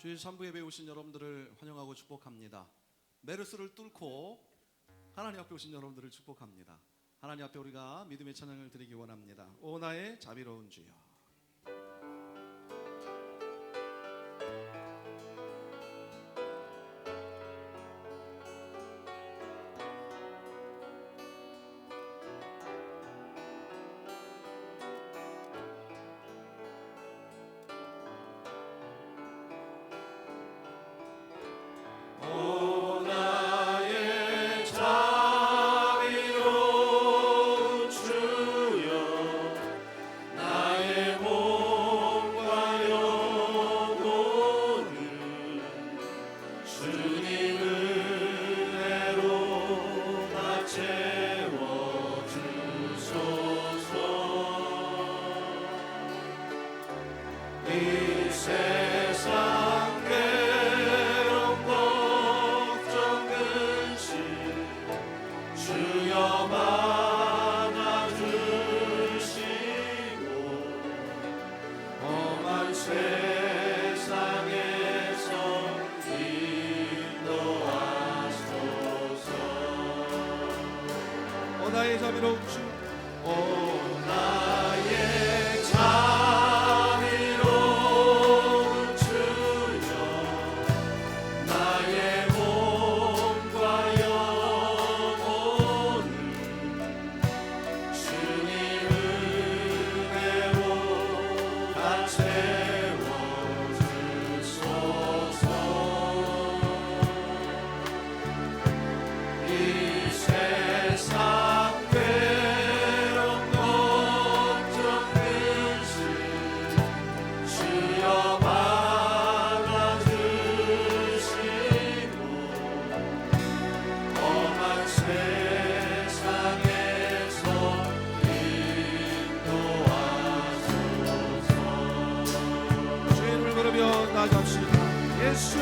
주일 3부 예배에 오신 여러분들을 환영하고 축복합니다. 메르스를 뚫고 하나님 앞에 오신 여러분들을 축복합니다. 하나님 앞에 우리가 믿음의 찬양을 드리기 원합니다. 오 나의 자비로운 주여. 나의 자비로운 주, 오 나의 자비로운 주여, 나의 몸과 영혼을 주님 은혜로 다 채워주소서. 이 세상 나갑시다. 예수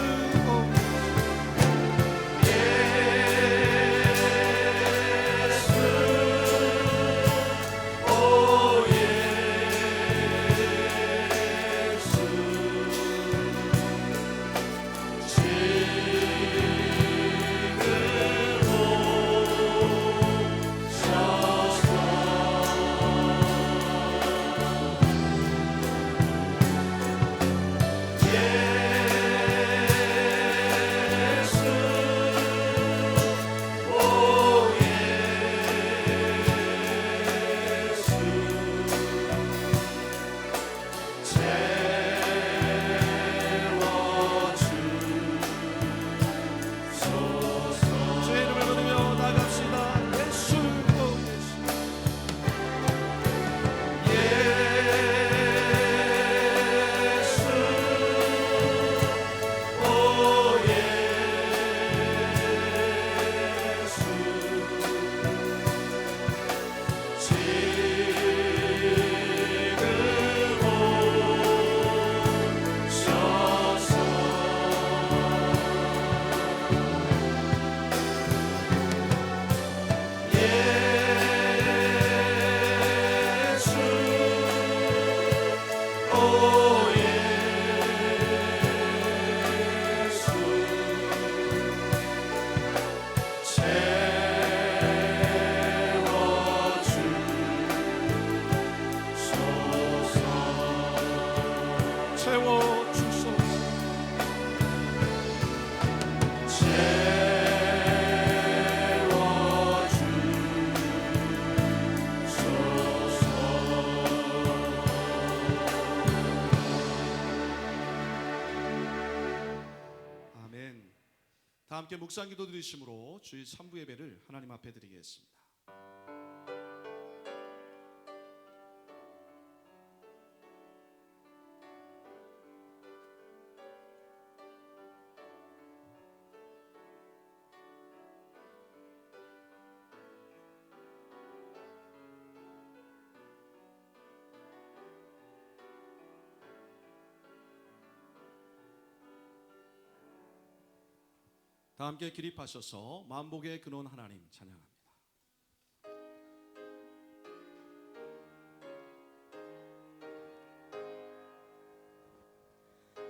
다 함께 묵상기도 드리심으로 주일 3부 예배를 하나님 앞에 드리겠습니다. 다 함께 기립하셔서 만복의 근원 하나님 찬양합니다.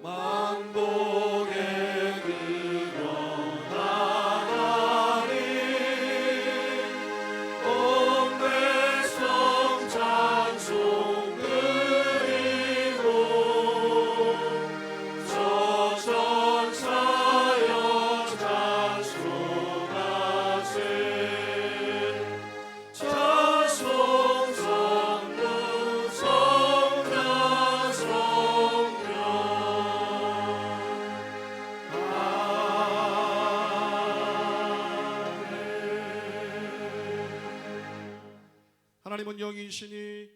만복 하나님은 영이시니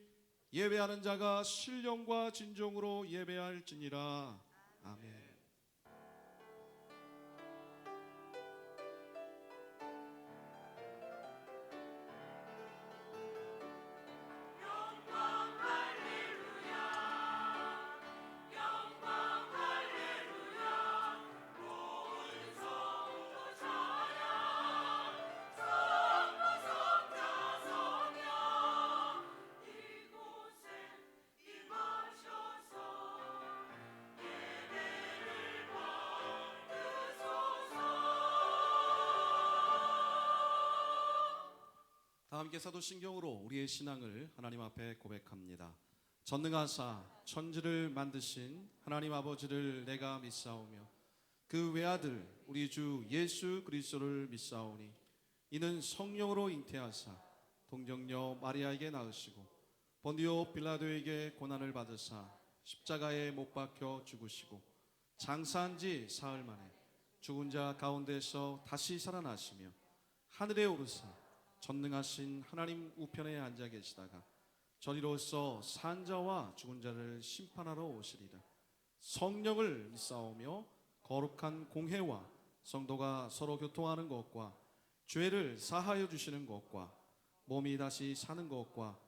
예배하는 자가 신령과 진정으로 예배할지니라. 아멘. 다 함께 사도신경으로 우리의 신앙을 하나님 앞에 고백합니다. 전능하사 천지를 만드신 하나님 아버지를 내가 믿사오며 그 외아들 우리 주 예수 그리스도를 믿사오니 이는 성령으로 잉태하사 동정녀 마리아에게 낳으시고 본디오 빌라도에게 고난을 받으사 십자가에 못 박혀 죽으시고 장사한 지 사흘 만에 죽은 자 가운데서 다시 살아나시며 하늘에 오르사 전능하신 하나님 우편에 앉아 계시다가 저리로서 산 자와 죽은 자를 심판하러 오시리라. 성령을 믿사오며 거룩한 공회와 성도가 서로 교통하는 것과 죄를 사하여 주시는 것과 몸이 다시 사는 것과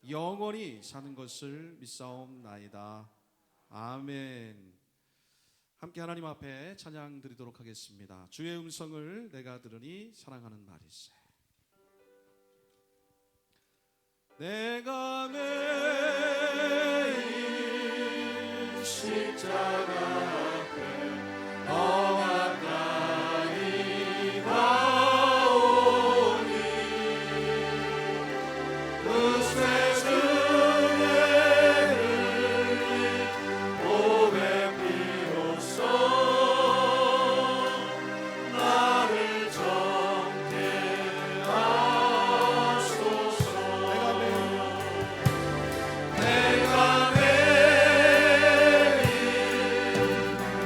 영원히 사는 것을 믿사옵나이다. 아멘. 함께 하나님 앞에 찬양 드리도록 하겠습니다. 주의 음성을 내가 들으니 사랑하는 말이세. 내가 매일 십자가 앞에 너와 가까이 가오니 그 쇠줄에 흘린 보배 피로써 나를 정케 하소서. 내가 매일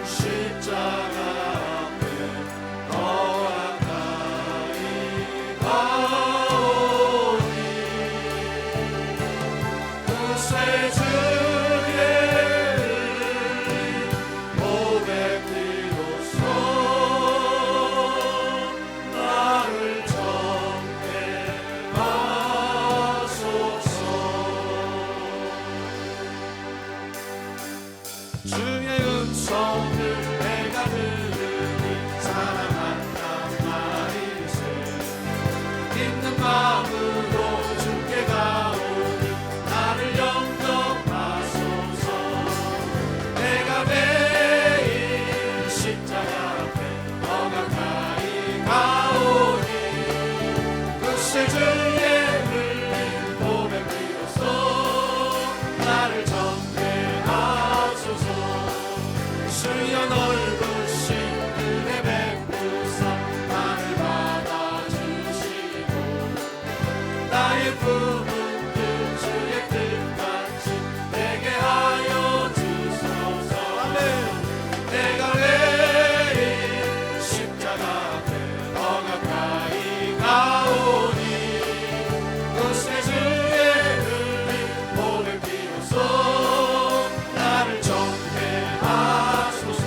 십자가 앞에 너와 가까이 가오니 그 쇠줄에 흘린 보배 피로써 나를 정케 하소서. 주의 음성을 내가 들으니 사랑한단 말이세. 있는 마음으로 주께 가오니 나를 영접하소서. 내가 매일 십자가 앞에 더 가까이 가오니 그 쇠줄에 흘린 보배 피로써 나를 정죄하소서. 주여 넓으신 은혜 베푸사 나를 받아주시고 나의 품은 그 주의 뜻같이 되게 하여 주소서. 아멘. 내가 매일 십자가 앞에 더 가까이 가오니 그 쇠줄에 흘린 보배 피로써 나를 정케 하소서.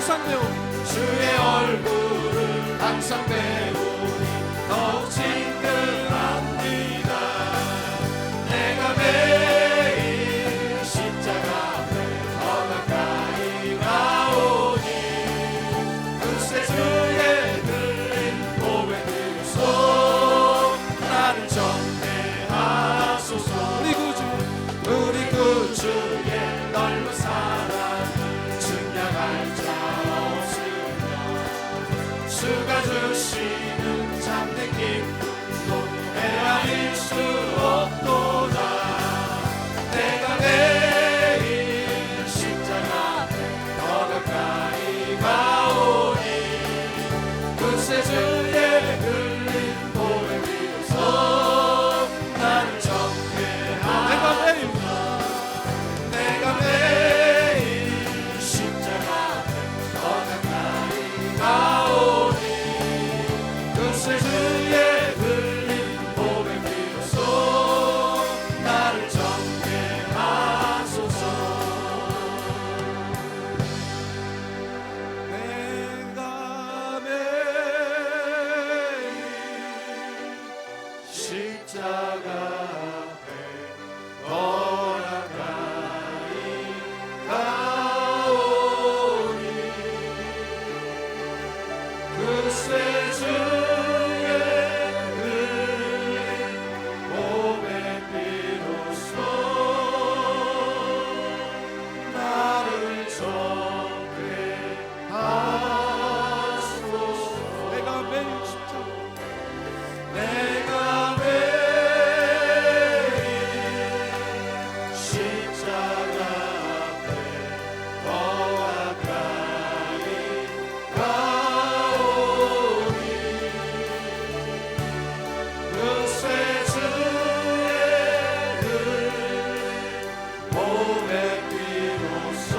항상 배우니 주의 얼굴을 항상 배우니 더욱 친근합니다. 내가 매일 십자가 앞에 더 가까이 가오니 그새 주의 흘린 보배 들소 나를 정죄하소서. 우리 구주의 넓은 사랑을 증명할 자 없으며 주가 주시는 참된 기쁨도 헤아릴 수 없도다. 내가 매일 십자가 앞에 더 가까이 가오니 그새 주의 흘린 보배 위에서 나를 정죄하소서. 내가 매일 십자가 앞에 더 가까이 가오니 그새 주의 흘린 보배 비로소 나를 정죄하소서. 내가 매일 십자가 앞에 더 가까이 가오니 그새 주의 흘린 보배 비로소 나를 정죄하소서. 내가 매일 십자가 내가 매일 십자가 앞에 더 가까이 가오니 그새 주의 흘린 보배 비로소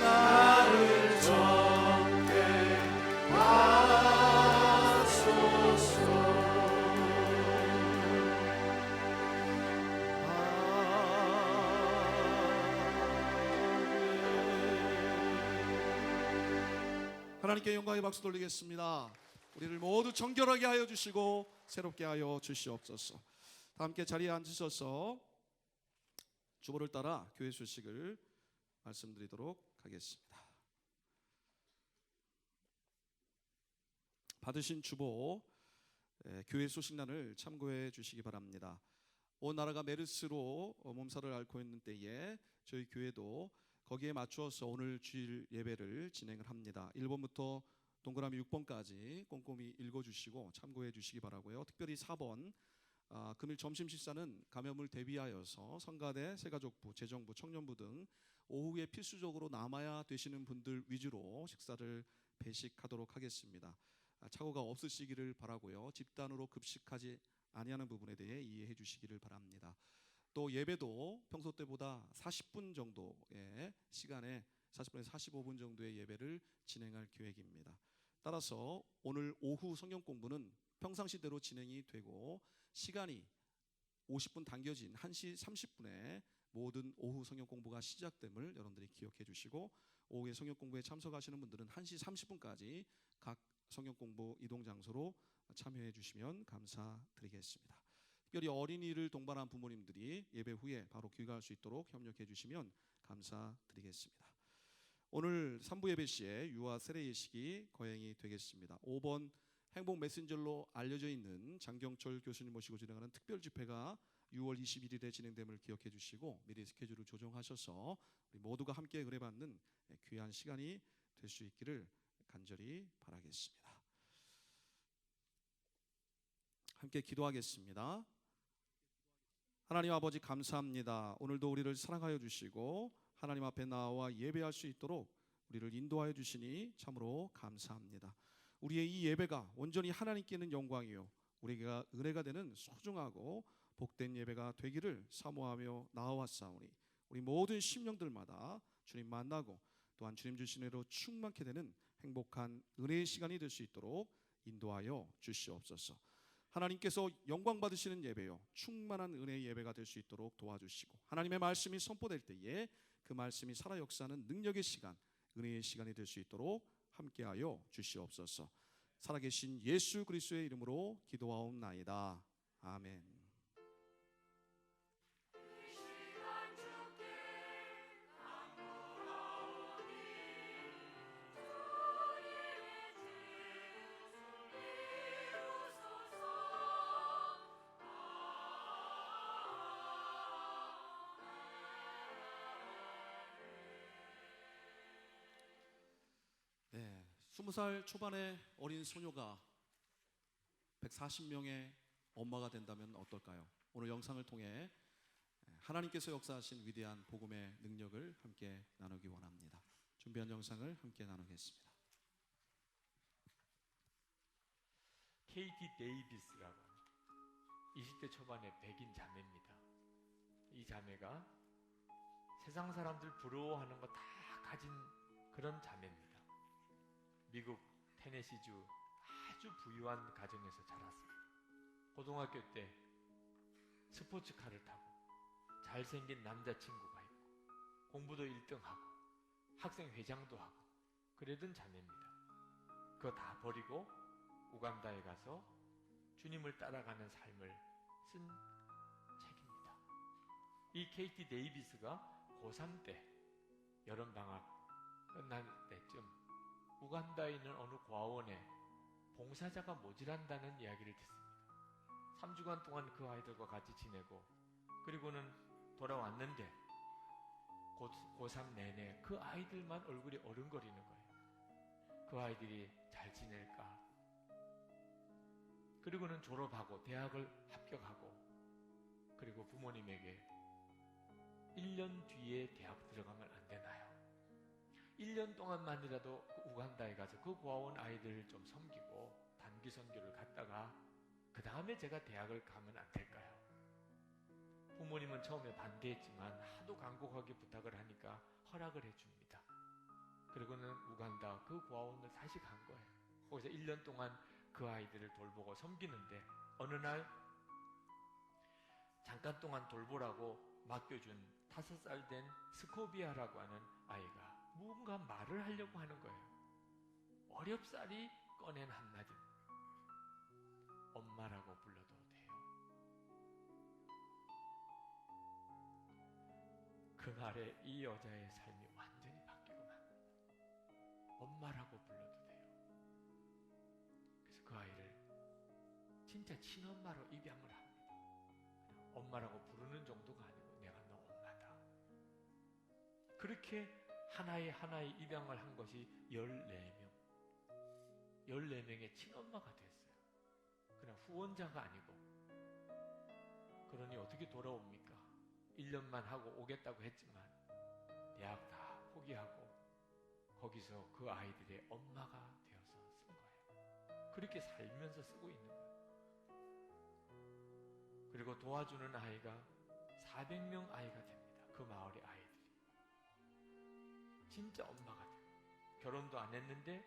나를 하나님께 영광의 박수 돌리겠습니다. 우리를 모두 정결하게 하여 주시고 새롭게 하여 주시옵소서. 다 함께 자리에 앉으셔서 주보를 따라 교회 소식을 말씀드리도록 하겠습니다. 받으신 주보 교회 소식란을 참고해 주시기 바랍니다. 온 나라가 메르스로 몸살을 앓고 있는 때에 저희 교회도 거기에 맞추어서 오늘 주일 예배를 진행을 합니다. 1번부터 동그라미 6번까지 꼼꼼히 읽어주시고 참고해 주시기 바라고요. 특별히 4번 금일 점심 식사는 감염을 대비하여서 성가대, 새가족부, 재정부, 청년부 등 오후에 필수적으로 남아야 되시는 분들 위주로 식사를 배식하도록 하겠습니다. 착오가 없으시기를 바라고요. 집단으로 급식하지 아니하는 부분에 대해 이해해 주시기를 바랍니다. 또 예배도 평소 때보다 40분 정도의 시간에 40분에서 45분 정도의 예배를 진행할 계획입니다. 따라서 오늘 오후 성경 공부는 평상시대로 진행이 되고 시간이 50분 당겨진 1시 30분에 모든 오후 성경 공부가 시작됨을 여러분들이 기억해 주시고 오후에 성경 공부에 참석하시는 분들은 1시 30분까지 각 성경 공부 이동 장소로 참여해 주시면 감사드리겠습니다. 특별히 어린이를 동반한 부모님들이 예배 후에 바로 귀가할 수 있도록 협력해 주시면 감사드리겠습니다. 오늘 3부 예배 시에 유아 세례 예식이 거행이 되겠습니다. 5번 행복 메신저로 알려져 있는 장경철 교수님 모시고 진행하는 특별 집회가 6월 21일에 진행됨을 기억해 주시고 미리 스케줄을 조정하셔서 우리 모두가 함께 은혜받는 귀한 시간이 될 수 있기를 간절히 바라겠습니다. 함께 기도하겠습니다. 하나님 아버지 감사합니다. 오늘도 우리를 사랑하여 주시고 하나님 앞에 나와 예배할 수 있도록 우리를 인도하여 주시니 참으로 감사합니다. 우리의 이 예배가 온전히 하나님께는 영광이요 우리가 은혜가 되는 소중하고 복된 예배가 되기를 사모하며 나아왔사오니 우리 모든 심령들마다 주님 만나고 또한 주님 주신 은혜로 충만케 되는 행복한 은혜의 시간이 될 수 있도록 인도하여 주시옵소서. 하나님께서 영광 받으시는 예배요 충만한 은혜의 예배가 될 수 있도록 도와주시고 하나님의 말씀이 선포될 때에 그 그 말씀이 살아 역사하는 능력의 시간, 은혜의 시간이 될 수 있도록 함께하여 주시옵소서. 살아계신 예수 그리스도의 이름으로 기도하옵나이다. 아멘. 네, 20살 초반의 어린 소녀가 140명의 엄마가 된다면 어떨까요? 오늘 영상을 통해 하나님께서 역사하신 위대한 복음의 능력을 함께 나누기 원합니다. 준비한 영상을 함께 나누겠습니다. 케이티 데이비스라고 20대 초반의 백인 자매입니다. 이 자매가 세상 사람들 부러워하는 거 다 가진 그런 자매입니다. 미국 테네시주 아주 부유한 가정에서 자랐습니다. 고등학교 때 스포츠카를 타고 잘생긴 남자친구가 있고 공부도 1등하고 학생회장도 하고 그러던 자매입니다. 그거 다 버리고 우간다에 가서 주님을 따라가는 삶을 쓴 책입니다. 이 케이티 데이비스가 고3 때 여름방학 끝날 때쯤 우간다에 있는 어느 고아원에 봉사자가 모자란다는 이야기를 듣습니다. 3주간 동안 그 아이들과 같이 지내고 그리고는 돌아왔는데 고3 내내 그 아이들만 얼굴이 어른거리는 거예요. 그 아이들이 잘 지낼까? 그리고는 졸업하고 대학을 합격하고 그리고 부모님에게 1년 뒤에 대학 들어가면 안 되나요? 1년 동안만이라도 우간다에 가서 그 고아원 아이들을 좀 섬기고 단기 선교를 갔다가 그 다음에 제가 대학을 가면 안 될까요? 부모님은 처음에 반대했지만 하도 간곡하게 부탁을 하니까 허락을 해줍니다. 그리고는 우간다 그 고아원을 다시 간 거예요. 거기서 1년 동안 그 아이들을 돌보고 섬기는데 어느 날 잠깐 동안 돌보라고 맡겨준 5살 된 스코비아라고 하는 아이가 뭔가 말을 하려고 하는 거예요. 어렵사리 꺼낸 한마디. 엄마라고 불러도 돼요. 그 말에 이 여자의 삶이 완전히 바뀌고 맙니다. 엄마라고 불러도 돼요. 그래서 그 아이를 진짜 친엄마로 입양을 합니다. 엄마라고 부르는 정도가 아니고 내가 너 엄마다. 그렇게 하나의 입양을 한 것이 14명. 14명의 친엄마가 됐어요. 그냥 후원자가 아니고. 그러니 어떻게 돌아옵니까? 1년만 하고 오겠다고 했지만 대학 다 포기하고 거기서 그 아이들의 엄마가 되어서 쓴 거예요. 그렇게 살면서 쓰고 있는 거예요. 그리고 도와주는 아이가 400명 아이가 됩니다. 그 마을의 아이들이. 진짜 엄마가 돼요. 결혼도 안 했는데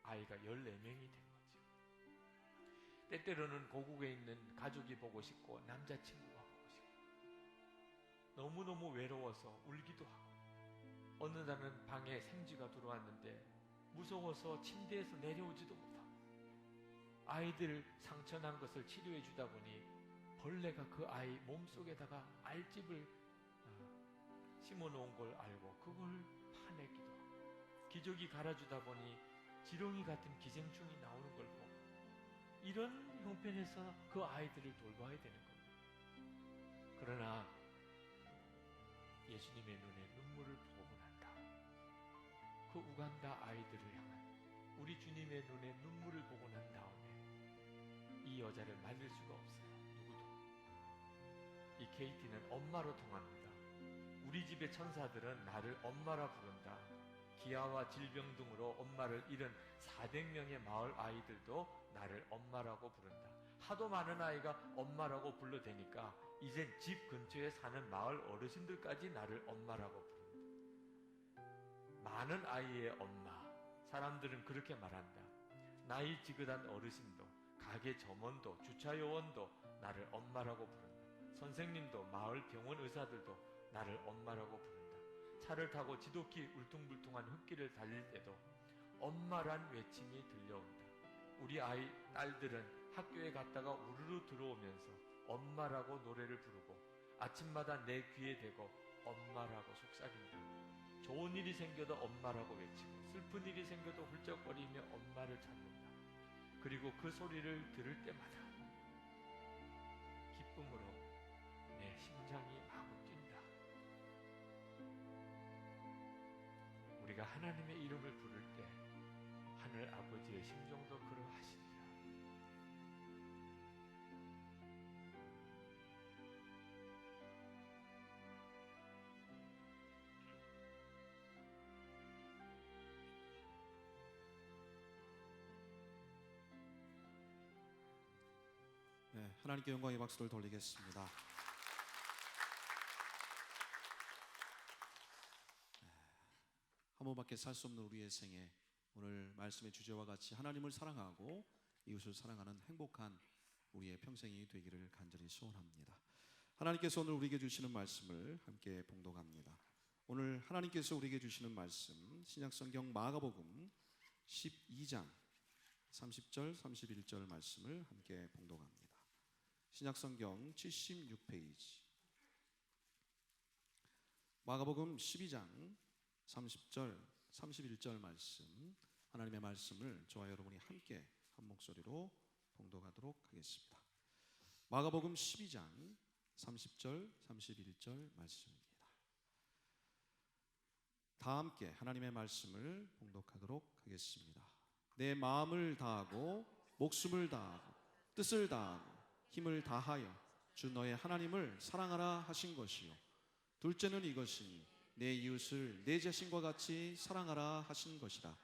아이가 14명이 된 거죠. 때때로는 고국에 있는 가족이 보고 싶고 남자친구가 보고 싶고 너무너무 외로워서 울기도 하고 어느 날은 방에 생쥐가 들어왔는데 무서워서 침대에서 내려오지도 못하고 아이들 상처난 것을 치료해 주다 보니 벌레가 그 아이 몸속에다가 알집을 심어놓은 걸 알고 그걸 파내기도 하고 기저귀 갈아주다 보니 지렁이 같은 기생충이 나오는 걸 보고 이런 형편에서 그 아이들을 돌봐야 되는 겁니다. 그러나 예수님의 눈에 눈물을 보고 난 다음 그 우간다 아이들을 향한 우리 주님의 눈에 눈물을 보고 난 다음에 이 여자를 만날 수가 없어요. 누구도. 이 케이티는 엄마로 통합니다. 우리 집의 천사들은 나를 엄마라 부른다. 기아와 질병 등으로 엄마를 잃은 400명의 마을 아이들도 나를 엄마라고 부른다. 하도 많은 아이가 엄마라고 불러대니까 이젠 집 근처에 사는 마을 어르신들까지 나를 엄마라고 부른다. 많은 아이의 엄마. 사람들은 그렇게 말한다. 나이 지긋한 어르신도 가게 점원도 주차 요원도 나를 엄마라고 부른다. 선생님도 마을 병원 의사들도 나를 엄마라고 부른다. 차를 타고 지독히 울퉁불퉁한 흙길을 달릴 때도 엄마란 외침이 들려온다. 우리 아이 딸들은 학교에 갔다가 우르르 들어오면서 엄마라고 노래를 부르고 아침마다 내 귀에 대고 엄마라고 속삭인다. 좋은 일이 생겨도 엄마라고 외치고 슬픈 일이 생겨도 훌쩍거리며 엄마를 찾는다. 그리고 그 소리를 들을 때마다 기쁨으로 내 심장이 마구 뛴다. 우리가 하나님의 이름을 부를 때 하늘 아버지의 심정도 그러하시리라. 네, 하나님께 영광의 박수를 돌리겠습니다. 한 번밖에 살 수 없는 우리의 생에 오늘 말씀의 주제와 같이 하나님을 사랑하고 이웃을 사랑하는 행복한 우리의 평생이 되기를 간절히 소원합니다. 하나님께서 오늘 우리에게 주시는 말씀을 함께 봉독합니다. 오늘 하나님께서 우리에게 주시는 말씀 신약성경 마가복음 12장 30절 31절 말씀을 함께 봉독합니다. 신약성경 76페이지 마가복음 12장 30절 31절 말씀, 하나님의 말씀을 저와 여러분이 함께 한 목소리로 봉독하도록 하겠습니다. 마가복음 12장 30절 31절 말씀입니다. 다 함께 하나님의 말씀을 봉독하도록 하겠습니다. 내 마음을 다하고 목숨을 다하고 뜻을 다하고 힘을 다하여 주 너의 하나님을 사랑하라 하신 것이요 둘째는 이것이니 내 이웃을 내 자신과 같이 사랑하라 하신 것이라.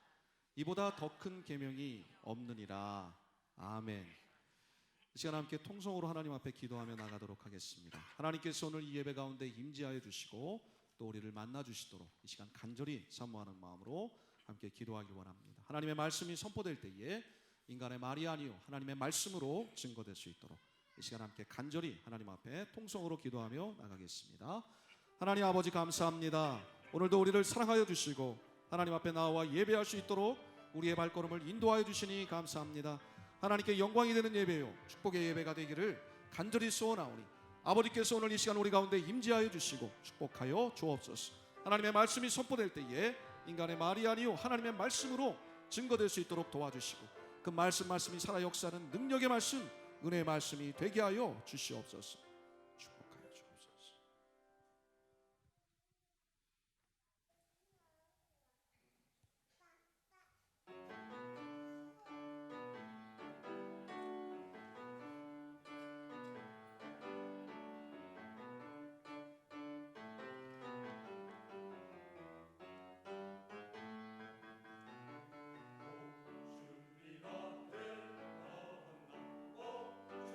이보다 더 큰 계명이 없느니라. 아멘. 이 시간 함께 통성으로 하나님 앞에 기도하며 나가도록 하겠습니다. 하나님께서 오늘 이 예배 가운데 임재하여 주시고 또 우리를 만나 주시도록 이 시간 간절히 사모하는 마음으로 함께 기도하기 원합니다. 하나님의 말씀이 선포될 때에 인간의 말이 아니요 하나님의 말씀으로 증거될 수 있도록 이 시간 함께 간절히 하나님 앞에 통성으로 기도하며 나가겠습니다. 하나님 아버지 감사합니다. 오늘도 우리를 사랑하여 주시고 하나님 앞에 나와 예배할 수 있도록 우리의 발걸음을 인도하여 주시니 감사합니다. 하나님께 영광이 되는 예배요 축복의 예배가 되기를 간절히 소원하오니 아버지께서 오늘 이 시간 우리 가운데 임재하여 주시고 축복하여 주옵소서. 하나님의 말씀이 선포될 때에 인간의 말이 아니요 하나님의 말씀으로 증거될 수 있도록 도와주시고 그 말씀이 살아 역사하는 능력의 말씀 은혜의 말씀이 되게 하여 주시옵소서. 축복하여 주옵소서.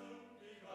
준비가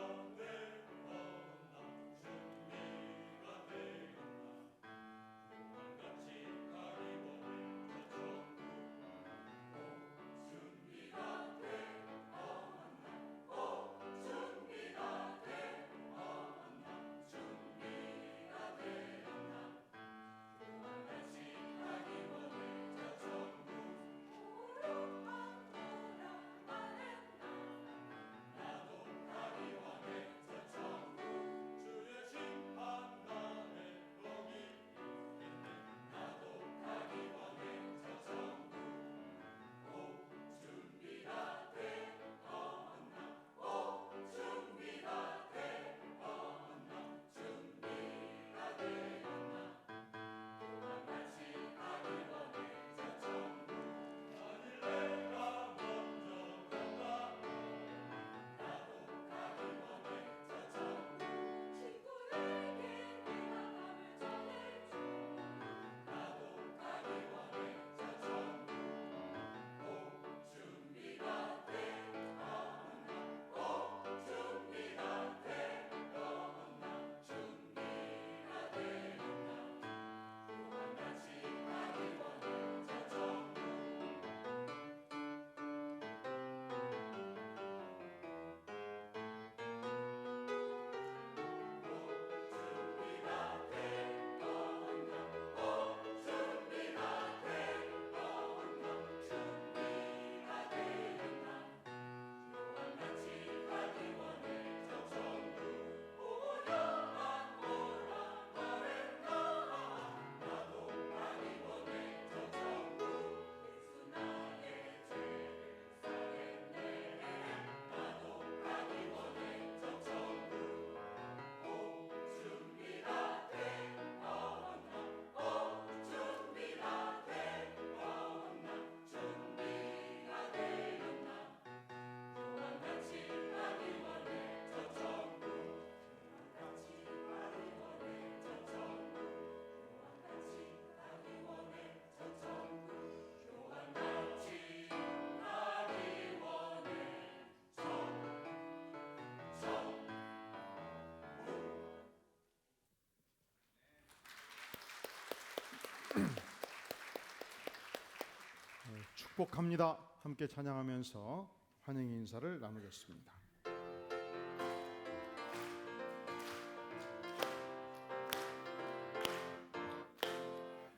축복합니다. 함께 찬양하면서 환영 인사를 나누겠습니다.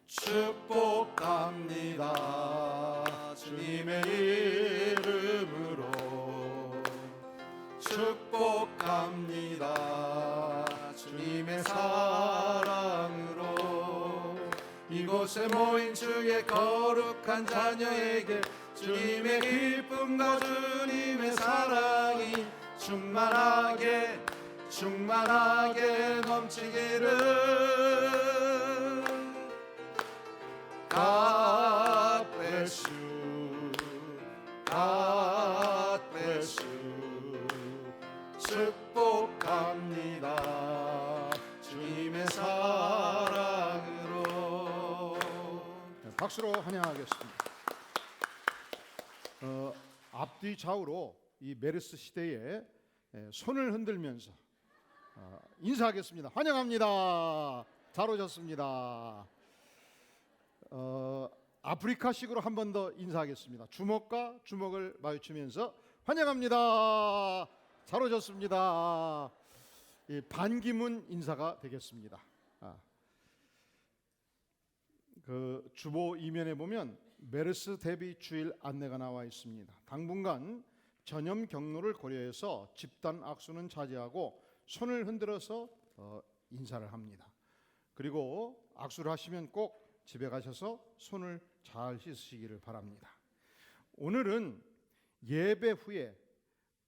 축복합니다. 주님의 이름으로 축복합니다. 주님의 사랑으로 이곳에 모인 주의 거룩한 자녀에게 주님의 기쁨과 주님의 사랑이 충만하게 넘치기를. God bless you, God bless you. 축복합니다. 주님의 사랑으로. 박수로 환영하겠습니다. 앞뒤 좌우로 이 메르스 시대에 손을 흔들면서 인사하겠습니다. 환영합니다. 잘 오셨습니다. 아프리카식으로 한 번 더 인사하겠습니다. 주먹과 주먹을 마주치면서 환영합니다. 잘 오셨습니다. 반기문 인사가 되겠습니다. 그 주보 이면에 보면 메르스 대비 주일 안내가 나와 있습니다. 당분간 전염 경로를 고려해서 집단 악수는 자제하고 손을 흔들어서 인사를 합니다. 그리고 악수를 하시면 꼭 집에 가셔서 손을 잘 씻으시기를 바랍니다. 오늘은 예배 후에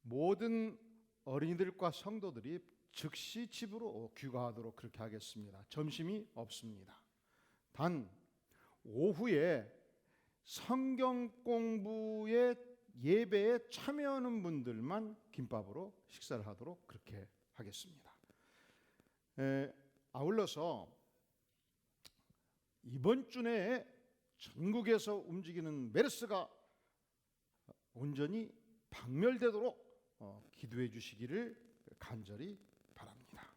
모든 어린이들과 성도들이 즉시 집으로 귀가하도록 그렇게 하겠습니다. 점심이 없습니다. 단 오후에 성경 공부의 예배에 참여하는 분들만 김밥으로 식사를 하도록 그렇게 하겠습니다. 아울러서 이번 주 내에 전국에서 움직이는 메르스가 온전히 박멸되도록 기도해 주시기를 간절히 바랍니다.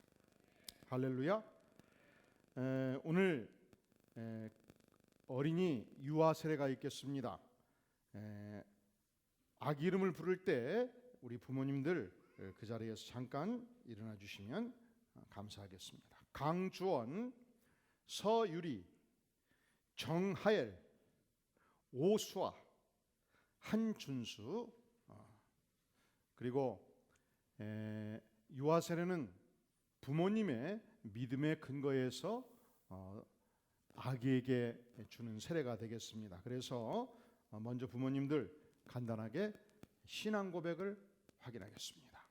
할렐루야. 오늘 어린이 유아 세례가 있겠습니다. 아기 이름을 부를 때 우리 부모님들 그 자리에서 잠깐 일어나 주시면 감사하겠습니다. 강주원, 서유리, 정하엘, 오수아, 한준수, 그리고 유아 세례는 부모님의 믿음의 근거에서 아기에게 주는 세례가 되겠습니다. 그래서 먼저 부모님들 간단하게 신앙 고백을 확인하겠습니다.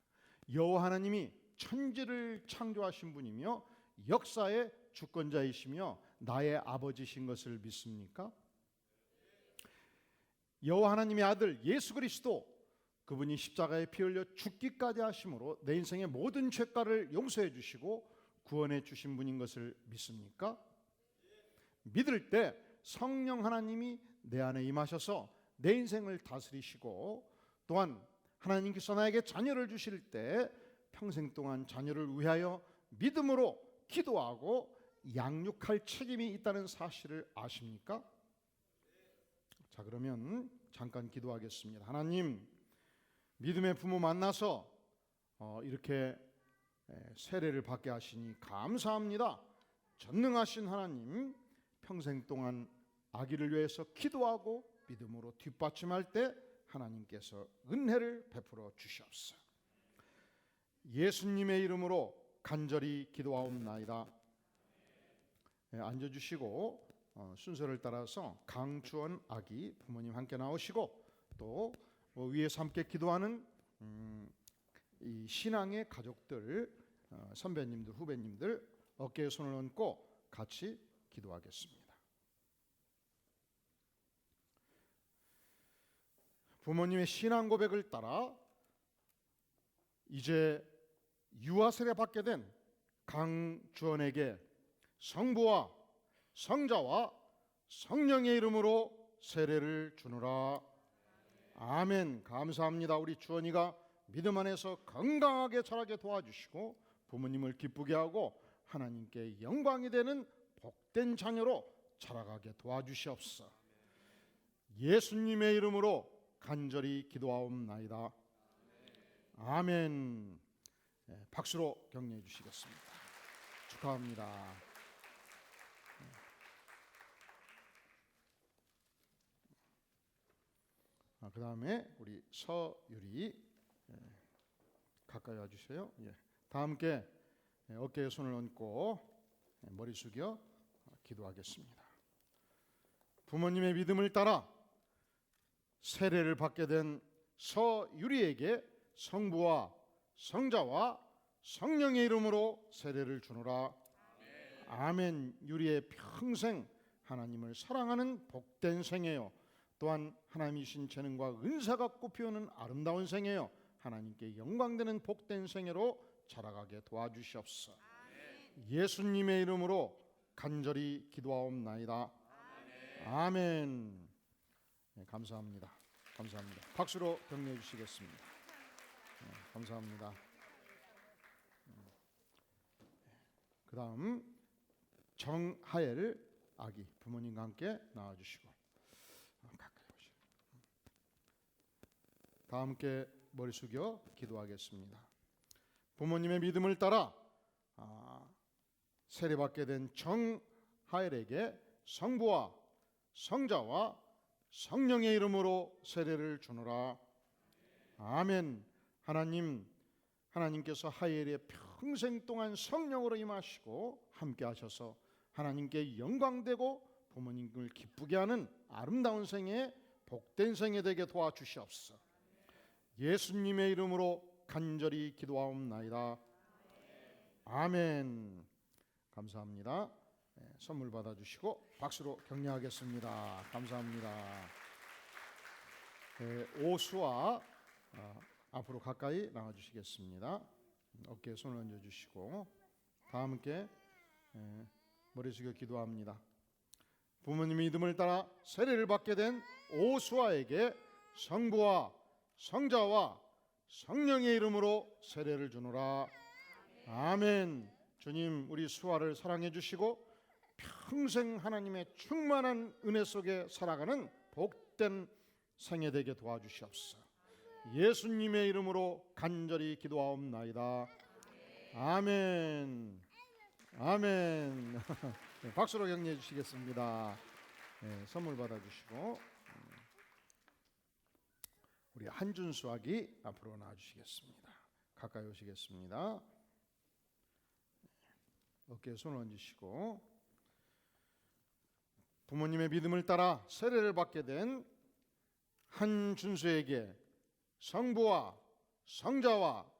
여호와 하나님이 천지를 창조하신 분이며 역사의 주권자이시며 나의 아버지신 것을 믿습니까? 여호와 하나님의 아들 예수 그리스도, 그분이 십자가에 피 흘려 죽기까지 하심으로 내 인생의 모든 죄가를 용서해 주시고 구원해 주신 분인 것을 믿습니까? 믿을 때 성령 하나님이 내 안에 임하셔서 내 인생을 다스리시고, 또한 하나님께서 나에게 자녀를 주실 때 평생 동안 자녀를 위하여 믿음으로 기도하고 양육할 책임이 있다는 사실을 아십니까? 자, 그러면 잠깐 기도하겠습니다. 하나님, 믿음의 부모 만나서 이렇게 세례를 받게 하시니 감사합니다. 전능하신 하나님, 평생 동안 아기를 위해서 기도하고 믿음으로 뒷받침할 때 하나님께서 은혜를 베풀어 주시옵소서. 예수님의 이름으로 간절히 기도하옵나이다. 앉아주시고 순서를 따라서 강주원 아기 부모님 함께 나오시고, 또 위에서 함께 기도하는 이 신앙의 가족들, 선배님들, 후배님들 어깨에 손을 얹고 같이 기도하겠습니다. 부모님의 신앙 고백을 따라 이제 유아 세례 받게 된 강주원에게 성부와 성자와 성령의 이름으로 세례를 주노라. 아멘. 감사합니다. 우리 주원이가 믿음 안에서 건강하게 자라게 도와주시고 부모님을 기쁘게 하고 하나님께 영광이 되는 복된 자녀로 자라가게 도와주시옵소서. 예수님의 이름으로 간절히 기도하옵나이다. 아멘. 박수로 격려해 주시겠습니다. 축하합니다. 그 다음에 우리 서유리 가까이 와주세요. 다 함께 어깨에 손을 얹고 머리 숙여 기도하겠습니다. 부모님의 믿음을 따라 세례를 받게 된 서유리에게 성부와 성자와 성령의 이름으로 세례를 주노라. 아멘. 유리의 평생 하나님을 사랑하는 복된 생애요, 또한 하나님이 주신 재능과 은사가 꽃피우는 아름다운 생애요, 하나님께 영광되는 복된 생애로 자라가게 도와주시옵소서. 예수님의 이름으로 간절히 기도하옵나이다. 아멘. 감사합니다. 감사합니다. 박수로 격려해 주시겠습니다. 감사합니다. 그 다음 정하엘 아기 부모님과 함께 나와주시고 가까이 오시고 다 함께 머리 숙여 기도하겠습니다. 부모님의 믿음을 따라 세례받게 된 정하엘에게 성부와 성자와 성령의 이름으로 세례를 주노라. 아멘. 하나님께서 하엘의 평생 동안 성령으로 임하시고 함께 하셔서 하나님께 영광되고 부모님을 기쁘게 하는 아름다운 생애, 복된 생애 되게 도와주시옵소서. 예수님의 이름으로 간절히 기도하옵나이다. 아멘. 감사합니다. 선물 받아주시고 박수로 격려하겠습니다. 감사합니다. 오수와 앞으로 가까이 나와주시겠습니다. 어깨에 손을 얹어주시고 다 함께 머리 숙여 기도합니다. 부모님의 믿음을 따라 세례를 받게 된 오수아에게 성부와 성자와 성령의 이름으로 세례를 주노라. 아멘. 주님, 우리 수아를 사랑해 주시고 평생 하나님의 충만한 은혜 속에 살아가는 복된 생애 되게 도와주시옵소서. 예수님의 이름으로 간절히 기도하옵나이다. 아멘. 아멘. 박수로 격려해 주시겠습니다. 선물 받아주시고 우리 한준수 아기 앞으로 나와주시겠습니다. 가까이 오시겠습니다. 어깨에 손을 얹으시고 부모님의 믿음을 따라 세례를 받게 된 한준수에게 성부와 성자와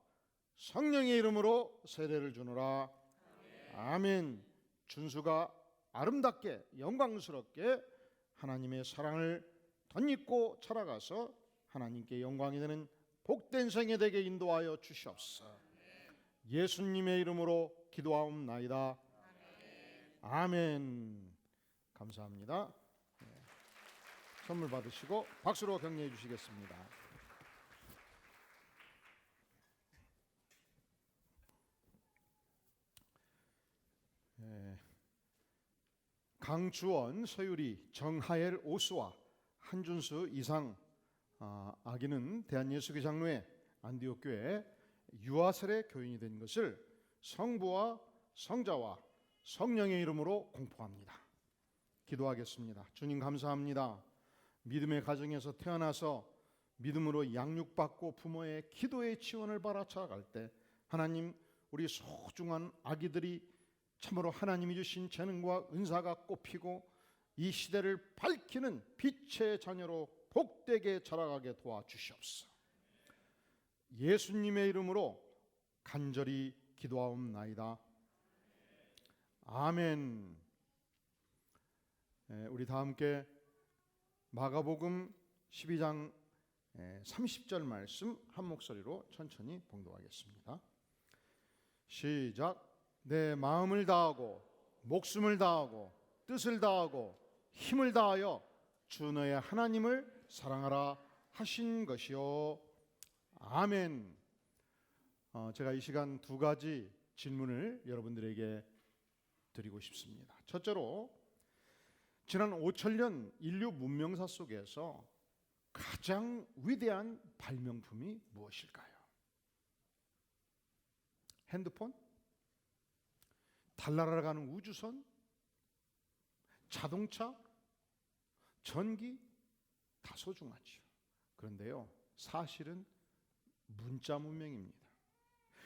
성령의 이름으로 세례를 주노라. 아멘. 준수가 아름답게 영광스럽게 하나님의 사랑을 덧입고 자라가서 하나님께 영광이 되는 복된 생애 되게 인도하여 주시옵소서. 예수님의 이름으로 기도하옵나이다. 아멘. 감사합니다. 선물 받으시고 박수로 격려해 주시겠습니다. 강주원, 서유리, 정하엘, 오수아, 한준수, 이상 아기는 대한예수교 장로회 안디옥 교회 유아설의 교인이 된 것을 성부와 성자와 성령의 이름으로 공포합니다. 기도하겠습니다. 주님 감사합니다. 믿음의 가정에서 태어나서 믿음으로 양육받고 부모의 기도의 지원을 받아 자라갈 때 하나님, 우리 소중한 아기들이 참으로 하나님이 주신 재능과 은사가 꽃피고 이 시대를 밝히는 빛의 자녀로 복되게 자라가게 도와주시옵소서. 예수님의 이름으로 간절히 기도하옵나이다. 아멘. 우리 다 함께 마가복음 12장 30절 말씀 한 목소리로 천천히 봉독하겠습니다. 시작. 내 마음을 다하고 목숨을 다하고 뜻을 다하고 힘을 다하여 주 너의 하나님을 사랑하라 하신 것이요. 아멘. 제가 이 시간 두 가지 질문을 여러분들에게 드리고 싶습니다. 첫째로 지난 5천년 인류 문명사 속에서 가장 위대한 발명품이 무엇일까요? 핸드폰? 달나라 가는 우주선? 자동차? 전기? 다 소중하죠. 그런데요, 사실은 문자 문명입니다.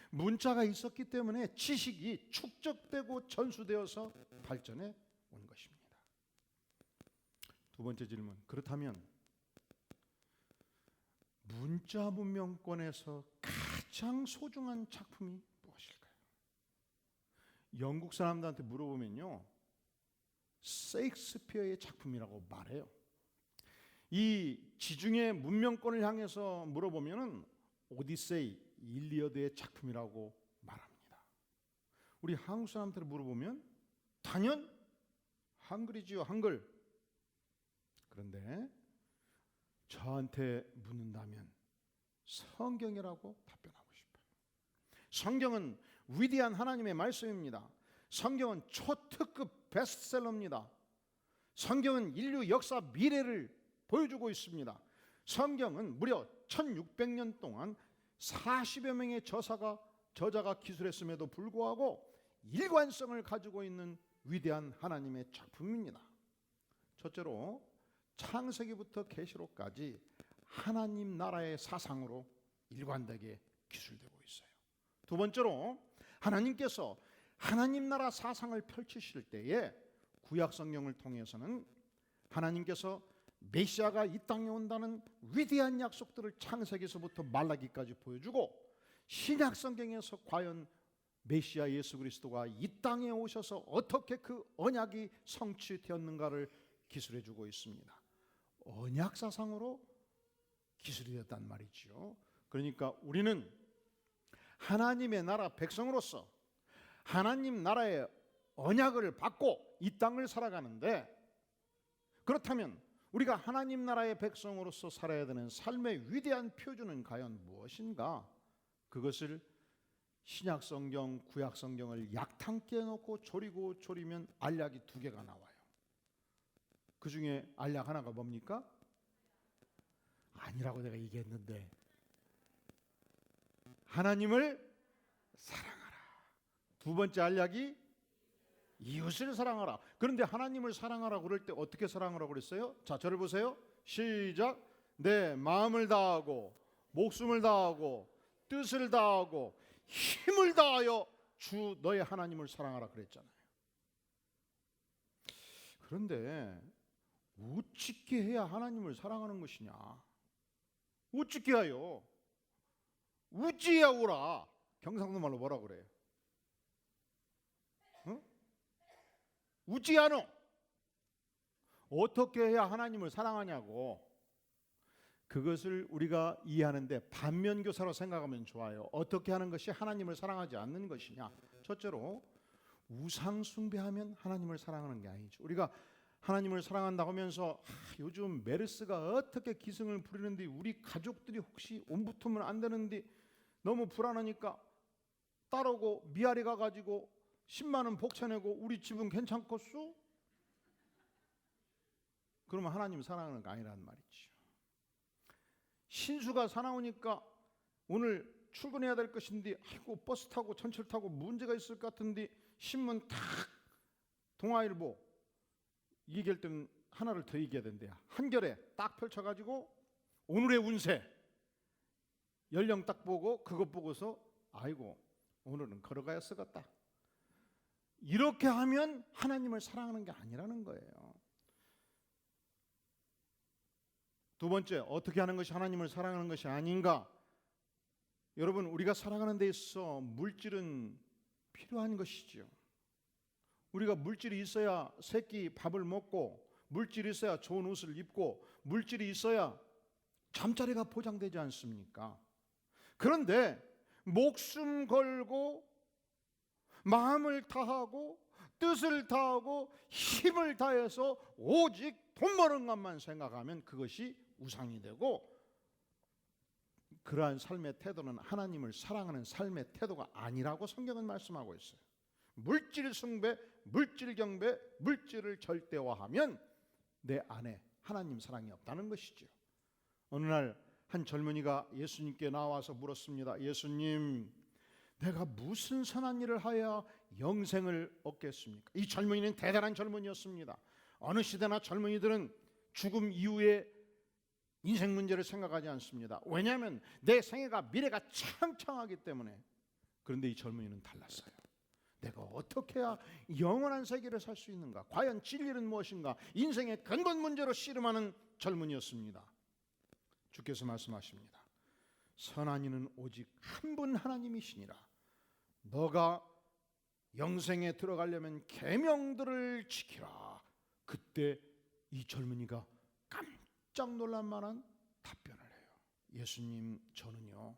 문자가 있었기 때문에 지식이 축적되고 전수되어서 발전해 온 것입니다. 두 번째 질문. 그렇다면 문자 문명권에서 가장 소중한 작품이 무엇일까요? 영국 사람들한테 물어보면요, 셰익스피어의 작품이라고 말해요. 이 지중해 문명권을 향해서 물어보면은 오디세이, 일리어드의 작품이라고 말합니다. 우리 한국 사람들 물어보면 단연 한글이지요, 한글. 그런데 저한테 묻는다면 성경이라고 답변하고 싶어요. 성경은 위대한 하나님의 말씀입니다. 성경은 초특급 베스트셀러입니다. 성경은 인류 역사 미래를 보여주고 있습니다. 성경은 무려 1600년 동안 40여 명의 저자가 기술했음에도 불구하고 일관성을 가지고 있는 위대한 하나님의 작품입니다. 첫째로 창세기부터 계시록까지 하나님 나라의 사상으로 일관되게 기술되고 있어요. 두 번째로 하나님께서 하나님 나라 사상을 펼치실 때에 구약 성경을 통해서는 하나님께서 메시아가 이 땅에 온다는 위대한 약속들을 창세기에서부터 말라기까지 보여주고, 신약 성경에서 과연 메시아 예수 그리스도가 이 땅에 오셔서 어떻게 그 언약이 성취되었는가를 기술해주고 있습니다. 언약 사상으로 기술이 되었단 말이죠. 그러니까 우리는 하나님의 나라 백성으로서 하나님 나라의 언약을 받고 이 땅을 살아가는데, 그렇다면 우리가 하나님 나라의 백성으로서 살아야 되는 삶의 위대한 표준은 과연 무엇인가? 그것을 신약 성경, 구약 성경을 약탕기에 놓고 조리고 조리면 알약이 2개가 나와요. 그 중에 알약 하나가 뭡니까? 아니라고 내가 얘기했는데, 하나님을 사랑하라. 두 번째 알약이 이웃을 사랑하라. 그런데 하나님을 사랑하라 그럴 때 어떻게 사랑하라고 그랬어요? 자, 저를 보세요. 시작. 내 마음을 다하고 목숨을 다하고 뜻을 다하고 힘을 다하여 주 너의 하나님을 사랑하라 그랬잖아요. 그런데 어떻게 해야 하나님을 사랑하는 것이냐? 어떻게 해요? 우찌야 오라. 경상도 말로 뭐라 그래요? 우찌 않어. 어떻게 해야 하나님을 사랑하냐고. 그것을 우리가 이해하는데 반면교사로 생각하면 좋아요. 어떻게 하는 것이 하나님을 사랑하지 않는 것이냐? 첫째로 우상 숭배하면 하나님을 사랑하는 게 아니죠. 우리가 하나님을 사랑한다고 하면서 요즘 메르스가 어떻게 기승을 부리는데 우리 가족들이 혹시 옴붙으면 안 되는데 너무 불안하니까 따르고 미아리 가가지고 10만 원 복쳐내고 우리 집은 괜찮겠소? 그러면 하나님 사랑하는 거 아니란 말이죠. 신수가 사나우니까 오늘 출근해야 될 것인데 아이고 버스 타고 전철 타고 문제가 있을 것 같은데 신문 탁 동아일보 얘기할 때는 하나를 더 얘기해야 된대요. 한겨레 딱 펼쳐가지고 오늘의 운세 연령 딱 보고 그것 보고서 아이고 오늘은 걸어가야 쓰겠다. 이렇게 하면 하나님을 사랑하는 게 아니라는 거예요. 두 번째, 어떻게 하는 것이 하나님을 사랑하는 것이 아닌가? 여러분, 우리가 살아가는 데 있어서 물질은 필요한 것이죠. 우리가 물질이 있어야 새끼 밥을 먹고, 물질이 있어야 좋은 옷을 입고, 물질이 있어야 잠자리가 보장되지 않습니까? 그런데 목숨 걸고 마음을 다하고 뜻을 다하고 힘을 다해서 오직 돈 버는 것만 생각하면 그것이 우상이 되고, 그러한 삶의 태도는 하나님을 사랑하는 삶의 태도가 아니라고 성경은 말씀하고 있어요. 물질 숭배, 물질 경배, 물질을 절대화하면 내 안에 하나님 사랑이 없다는 것이죠. 어느 날 한 젊은이가 예수님께 나와서 물었습니다. 예수님, 내가 무슨 선한 일을 하여야 영생을 얻겠습니까? 이 젊은이는 대단한 젊은이였습니다. 어느 시대나 젊은이들은 죽음 이후에 인생 문제를 생각하지 않습니다. 왜냐하면 내 생애가 미래가 창창하기 때문에. 그런데 이 젊은이는 달랐어요. 내가 어떻게 해야 영원한 세계를 살 수 있는가? 과연 진리는 무엇인가? 인생의 근본 문제로 씨름하는 젊은이였습니다. 주께서 말씀하십니다. 선한 이는 오직 한 분 하나님이시니라. 너가 영생에 들어가려면 계명들을 지키라. 그때 이 젊은이가 깜짝 놀랄 만한 답변을 해요. 예수님, 저는요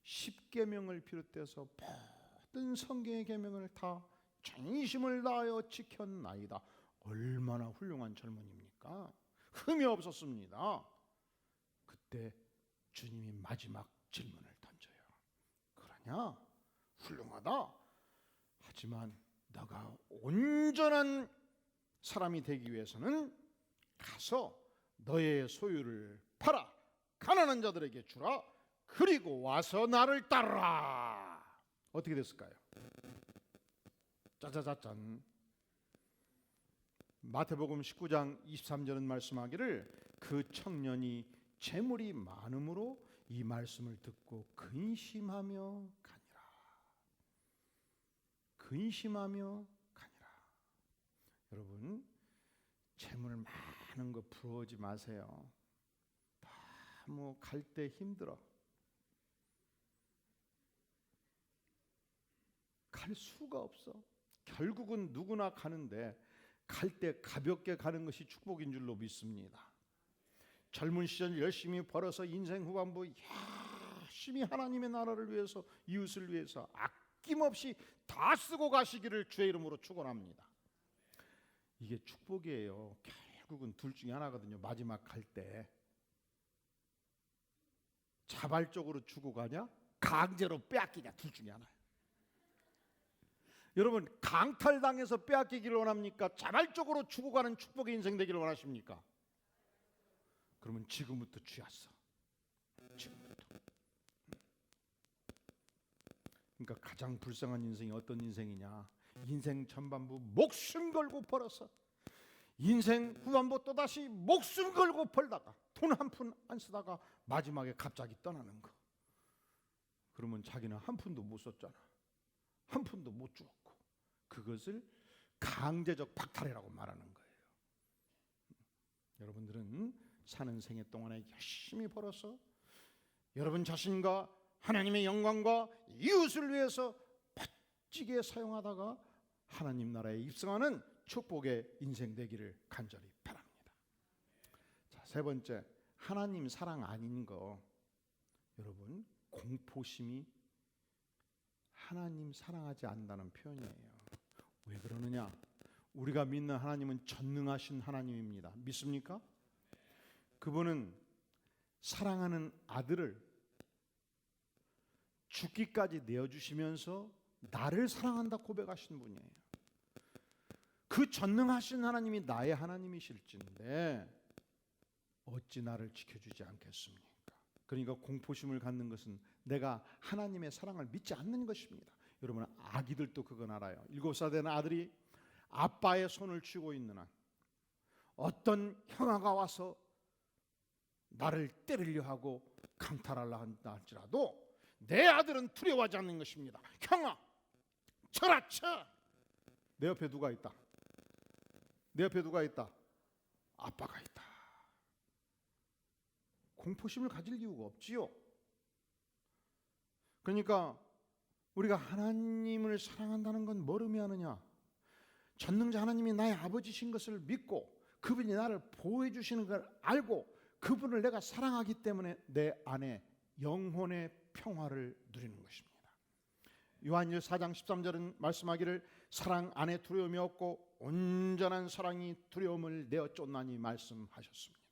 10계명을 비롯해서 모든 성경의 계명을 다 전심을 다하여 지켰나이다. 얼마나 훌륭한 젊은이입니까? 흠이 없었습니다. 그때 주님이 마지막 질문을 던져요. 그러냐? 훌륭하다. 하지만 너가 온전한 사람이 되기 위해서는 가서 너의 소유를 팔아 가난한 자들에게 주라. 그리고 와서 나를 따르라. 어떻게 됐을까요? 짜자자짠. 마태복음 19장 23절은 말씀하기를 그 청년이 재물이 많음으로 이 말씀을 듣고 근심하며 가니라. 근심하며 가니라. 여러분, 재물 많은 거 부러워하지 마세요. 너무 갈 때 힘들어. 갈 수가 없어. 결국은 누구나 가는데 갈 때 가볍게 가는 것이 축복인 줄로 믿습니다. 젊은 시절 열심히 벌어서 인생 후반부 열심히 하나님의 나라를 위해서, 이웃을 위해서 아낌없이 다 쓰고 가시기를 주의 이름으로 축원합니다. 이게 축복이에요. 결국은 둘 중에 하나거든요. 마지막 갈 때 자발적으로 주고 가냐, 강제로 빼앗기냐, 둘 중에 하나예요. 여러분, 강탈당해서 빼앗기기를 원합니까? 자발적으로 주고 가는 축복의 인생 되기를 원하십니까? 그러면 지금부터 쥐었어. 지금부터. 그러니까 가장 불쌍한 인생이 어떤 인생이냐? 인생 전반부 목숨 걸고 벌어서 인생 후반부 또다시 목숨 걸고 벌다가 돈 한 푼 안 쓰다가 마지막에 갑자기 떠나는 거. 그러면 자기는 한 푼도 못 썼잖아. 한 푼도 못 주었고 그것을 강제적 박탈이라고 말하는 거예요. 여러분들은 사는 생애 동안에 열심히 벌어서 여러분 자신과 하나님의 영광과 이웃을 위해서 멋지게 사용하다가 하나님 나라에 입성하는 축복의 인생 되기를 간절히 바랍니다. 자, 세 번째, 하나님 사랑 아닌 거. 여러분, 공포심이 하나님 사랑하지 않는다는 표현이에요. 왜 그러느냐? 우리가 믿는 하나님은 전능하신 하나님입니다. 믿습니까? 그분은 사랑하는 아들을 죽기까지 내어주시면서 나를 사랑한다 고백하신 분이에요. 그 전능하신 하나님이 나의 하나님이실진데 어찌 나를 지켜주지 않겠습니까? 그러니까 공포심을 갖는 것은 내가 하나님의 사랑을 믿지 않는 것입니다. 여러분, 아기들도 그건 알아요. 7살 된 아들이 아빠의 손을 쥐고 있는 한 어떤 형아가 와서 나를 때리려 하고 강탈하려 한다 할지라도 내 아들은 두려워하지 않는 것입니다. 형아, 쳐라 쳐. 내 옆에 누가 있다? 내 옆에 누가 있다? 아빠가 있다. 공포심을 가질 이유가 없지요. 그러니까 우리가 하나님을 사랑한다는 건 뭘 의미하느냐? 전능자 하나님이 나의 아버지신 것을 믿고 그분이 나를 보호해 주시는 걸 알고 그분을 내가 사랑하기 때문에 내 안에 영혼의 평화를 누리는 것입니다. 요한일 4장 13절은 말씀하기를 사랑 안에 두려움이 없고 온전한 사랑이 두려움을 내어 쫓나니 말씀하셨습니다.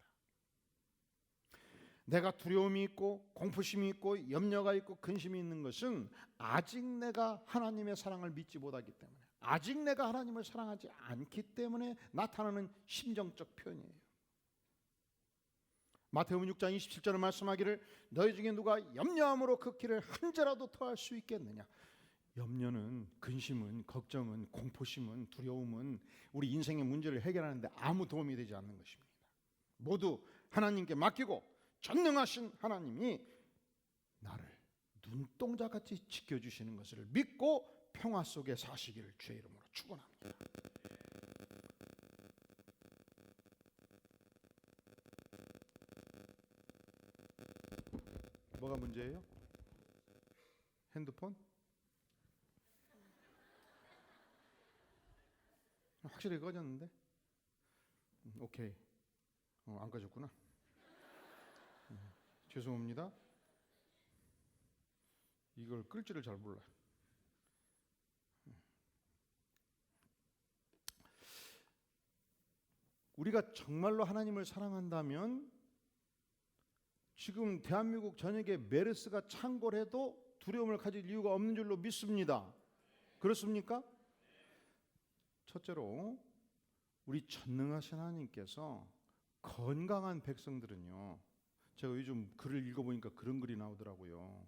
내가 두려움이 있고 공포심이 있고 염려가 있고 근심이 있는 것은 아직 내가 하나님의 사랑을 믿지 못하기 때문에, 아직 내가 하나님을 사랑하지 않기 때문에 나타나는 심정적 표현이에요. 마태복음 6장 27절에 말씀하기를 너희 중에 누가 염려함으로 그 길을 한 자라도 더할 수 있겠느냐. 염려는, 근심은, 걱정은, 공포심은, 두려움은 우리 인생의 문제를 해결하는데 아무 도움이 되지 않는 것입니다. 모두 하나님께 맡기고 전능하신 하나님이 나를 눈동자같이 지켜주시는 것을 믿고 평화 속에 사시기를 주의 이름으로 축원합니다. 뭐가 문제예요? 핸드폰? 확실히 꺼졌는데? 오케이. 안 꺼졌구나. 죄송합니다. 이걸 끌 줄을 잘 몰라요. 우리가 정말로 하나님을 사랑한다면 지금 대한민국 전역에 메르스가 창궐해도 두려움을 가질 이유가 없는 줄로 믿습니다. 그렇습니까? 첫째로 우리 전능하신 하나님께서 건강한 백성들은요, 제가 요즘 글을 읽어보니까 그런 글이 나오더라고요.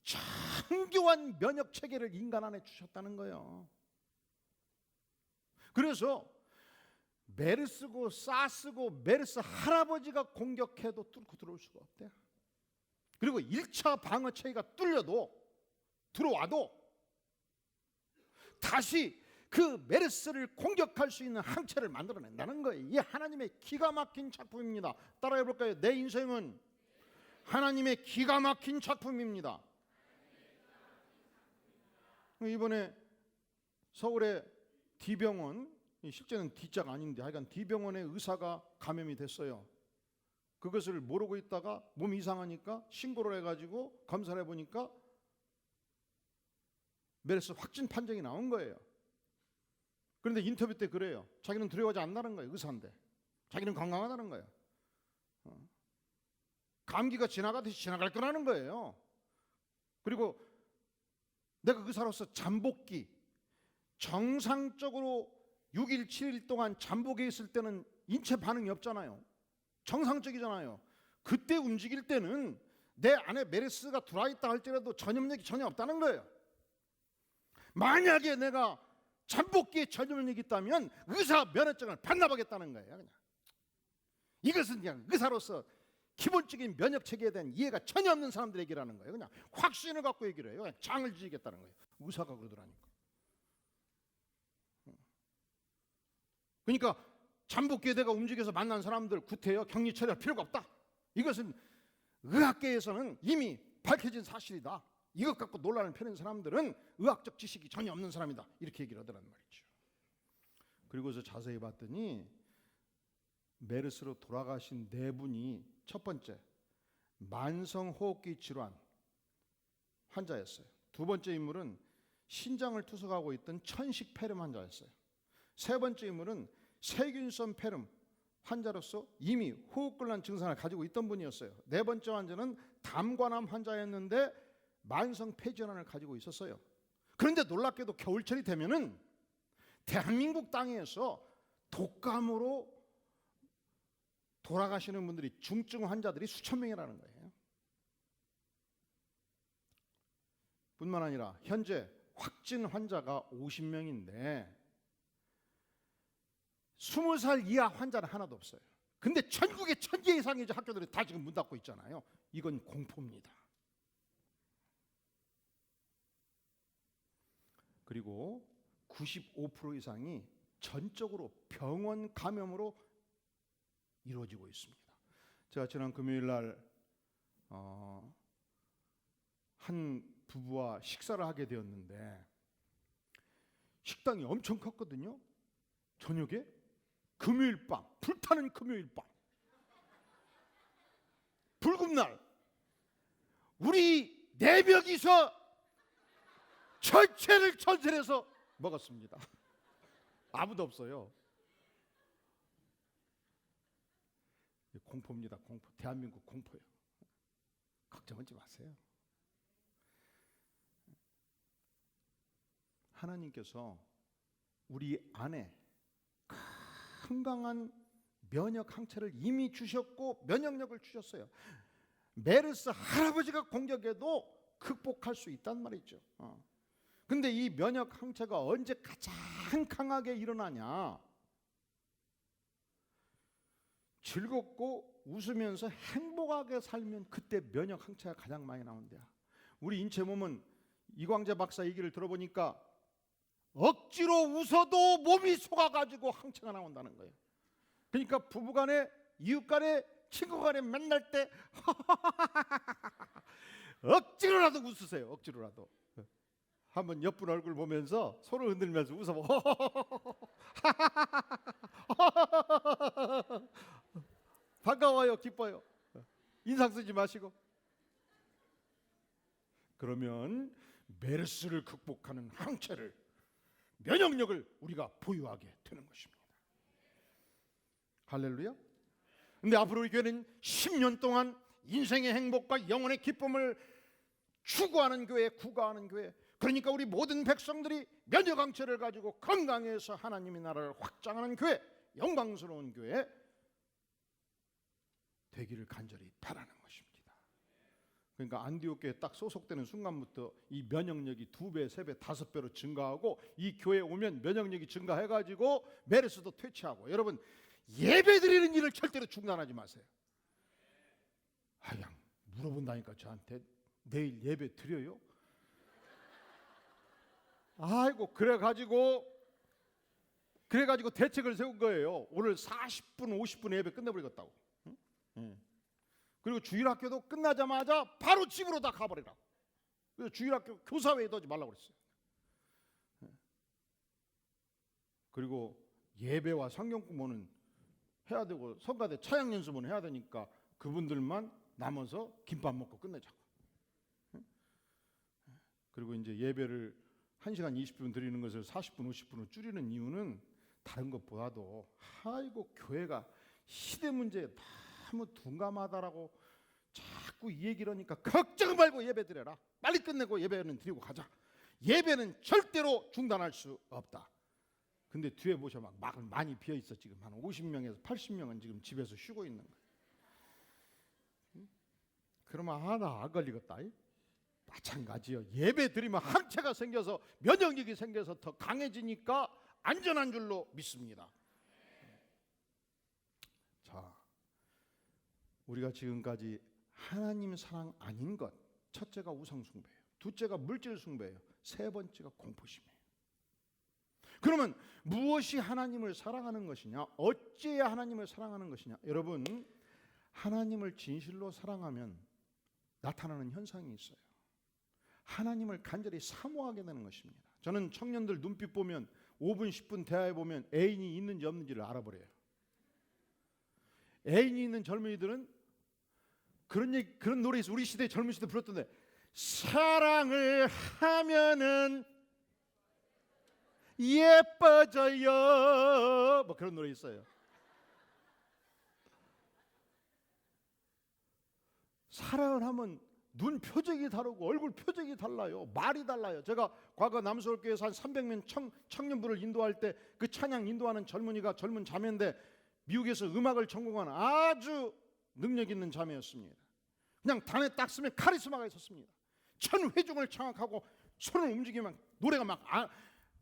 정교한 면역 체계를 인간 안에 주셨다는 거예요. 그래서 메르스고 사스고 메르스 할아버지가 공격해도 뚫고 들어올 수가 없대요. 그리고 1차 방어 체계가 뚫려도 들어와도 다시 그 메르스를 공격할 수 있는 항체를 만들어낸다는 거예요. 이게 하나님의 기가 막힌 작품입니다. 따라해 볼까요? 내 인생은 하나님의 기가 막힌 작품입니다. 이번에 서울의 D병원, 실제는 D자가 아닌데 하여간 D병원의 의사가 감염이 됐어요. 그것을 모르고 있다가 몸이 이상하니까 신고를 해가지고 검사를 해보니까 메르스 확진 판정이 나온 거예요. 그런데 인터뷰 때 그래요. 자기는 두려워하지 않는다는 거예요. 의사인데 자기는 건강하다는 거예요. 감기가 지나가듯이 지나갈 거라는 거예요. 그리고 내가 의사로서 잠복기, 정상적으로 6일, 7일 동안 잠복에 있을 때는 인체 반응이 없잖아요. 정상적이잖아요. 그때 움직일 때는 내 안에 메르스가 들어와 있다 할지라도 전염력이 전혀 없다는 거예요. 만약에 내가 잠복기에 전염력이 있다면 의사 면허증을 반납하겠다는 거예요. 그냥. 이것은 그냥 의사로서 기본적인 면역 체계에 대한 이해가 전혀 없는 사람들의 얘기라는 거예요. 그냥 확신을 갖고 얘기를 해요. 그냥 장을 지겠다는 거예요. 의사가 그러더라니까. 그러니까 잠복기에 내가 움직여서 만난 사람들 구태여 격리 처리할 필요가 없다. 이것은 의학계에서는 이미 밝혀진 사실이다. 이것 갖고 논란을 펴는 사람들은 의학적 지식이 전혀 없는 사람이다. 이렇게 얘기를 하더란 말이죠. 그리고서 자세히 봤더니 메르스로 돌아가신 네 분이 첫 번째 만성호흡기 질환 환자였어요. 두 번째 인물은 신장을 투석하고 있던 천식폐렴 환자였어요. 세 번째 인물은 세균성 폐렴 환자로서 이미 호흡곤란 증상을 가지고 있던 분이었어요. 네 번째 환자는 담관암 환자였는데 만성 폐질환을 가지고 있었어요. 그런데 놀랍게도 겨울철이 되면은 대한민국 땅에서 독감으로 돌아가시는 분들이 중증 환자들이 수천 명이라는 거예요. 뿐만 아니라 현재 확진 환자가 50명인데 20살 이하 환자는 하나도 없어요. 근데 전국에 1000개 이상의 학교들이 다 지금 문 닫고 있잖아요. 이건 공포입니다. 그리고 95% 이상이 전적으로 병원 감염으로 이루어지고 있습니다. 제가 지난 금요일 날 한 부부와 식사를 하게 되었는데 식당이 엄청 컸거든요. 저녁에 금요일 밤, 불타는 금요일 밤, 붉은 날 우리 4명이서 전체를 전설해서 먹었습니다. 아무도 없어요. 공포입니다. 공포. 대한민국 공포예요. 걱정하지 마세요. 하나님께서 우리 안에 건강한 면역 항체를 이미 주셨고 면역력을 주셨어요. 메르스 할아버지가 공격해도 극복할 수 있단 말이죠. 근데 이 면역 항체가 언제 가장 강하게 일어나냐? 즐겁고 웃으면서 행복하게 살면 그때 면역 항체가 가장 많이 나온대요. 우리 인체 몸은 이광재 박사 얘기를 들어보니까 억지로 웃어도 몸이 속아가지고 항체가 나온다는 거예요. 그러니까 부부간에, 이웃간에, 친구간에 만날 때 억지로라도 웃으세요. 억지로라도. 한번 옆분 얼굴 보면서 손을 흔들면서 웃어봐. 반가워요, 기뻐요. 인상 쓰지 마시고. 그러면 메르스를 극복하는 항체를, 면역력을 우리가 보유하게 되는 것입니다. 할렐루야. 근데 앞으로 우리 교회는 10년 동안 인생의 행복과 영혼의 기쁨을 추구하는 교회, 구가하는 교회, 그러니까 우리 모든 백성들이 면역 항체를 가지고 건강해서 하나님의 나라를 확장하는 교회, 영광스러운 교회 되기를 간절히 바라는 것입니다. 그러니까 안디옥 교회에 딱 소속되는 순간부터 이 면역력이 2배, 3배, 5배로 증가하고, 이 교회에 오면 면역력이 증가해가지고 메르스도 퇴치하고. 여러분, 예배드리는 일을 절대로 중단하지 마세요. 그냥 물어본다니까 저한테 내일 예배 드려요? 아이고, 그래가지고 대책을 세운 거예요. 오늘 40분 50분 예배 끝내버리겠다고. 그리고 주일학교도 끝나자마자 바로 집으로 다 가버리라. 그래서 주일학교 교사회의도 하지 말라고 그랬어요. 그리고 예배와 성경 공부는 해야 되고 성가대 차양 연습은 해야 되니까 그분들만 남아서 김밥 먹고 끝내자고. 그리고 이제 예배를 1시간 20분 드리는 것을 40분 50분으로 줄이는 이유는 다른 것보다도 아이고 교회가 시대 문제에 너무 둔감하다라고 자꾸 이 얘기를 하니까 걱정 말고 예배 드려라. 빨리 끝내고 예배는 드리고 가자. 예배는 절대로 중단할 수 없다. 근데 뒤에 보셔 막 많이 비어 있어. 지금 한 50명에서 80명은 지금 집에서 쉬고 있는 거예요. 그러면 하나 안 걸리겠다. 마찬가지요. 예배 드리면 항체가 생겨서 면역력이 생겨서 더 강해지니까 안전한 줄로 믿습니다. 자, 우리가 지금까지 하나님 사랑 아닌 것, 첫째가 우상 숭배예요. 둘째가 물질 숭배예요. 세 번째가 공포심이에요. 그러면 무엇이 하나님을 사랑하는 것이냐? 어찌해야 하나님을 사랑하는 것이냐? 여러분, 하나님을 진실로 사랑하면 나타나는 현상이 있어요. 하나님을 간절히 사모하게 되는 것입니다. 저는 청년들 눈빛 보면 5분 10분 대화해 보면 애인이 있는지 없는지를 알아버려요. 애인이 있는 젊은이들은 그런 노래 있어. 우리 시대 젊은 시대 불렀던데, 사랑을 하면은 예뻐져요. 뭐 그런 노래 있어요. 사랑을 하면 눈 표정이 다르고 얼굴 표정이 달라요. 말이 달라요. 제가 과거 남서울교회에서 한 300명 청년부를 인도할 때 그 찬양 인도하는 젊은이가 젊은 자매인데 미국에서 음악을 전공한 아주 능력 있는 자매였습니다. 그냥 단에 딱 쓰면 카리스마가 있었습니다. 천회중을 장악하고 손을 움직이면 노래가 막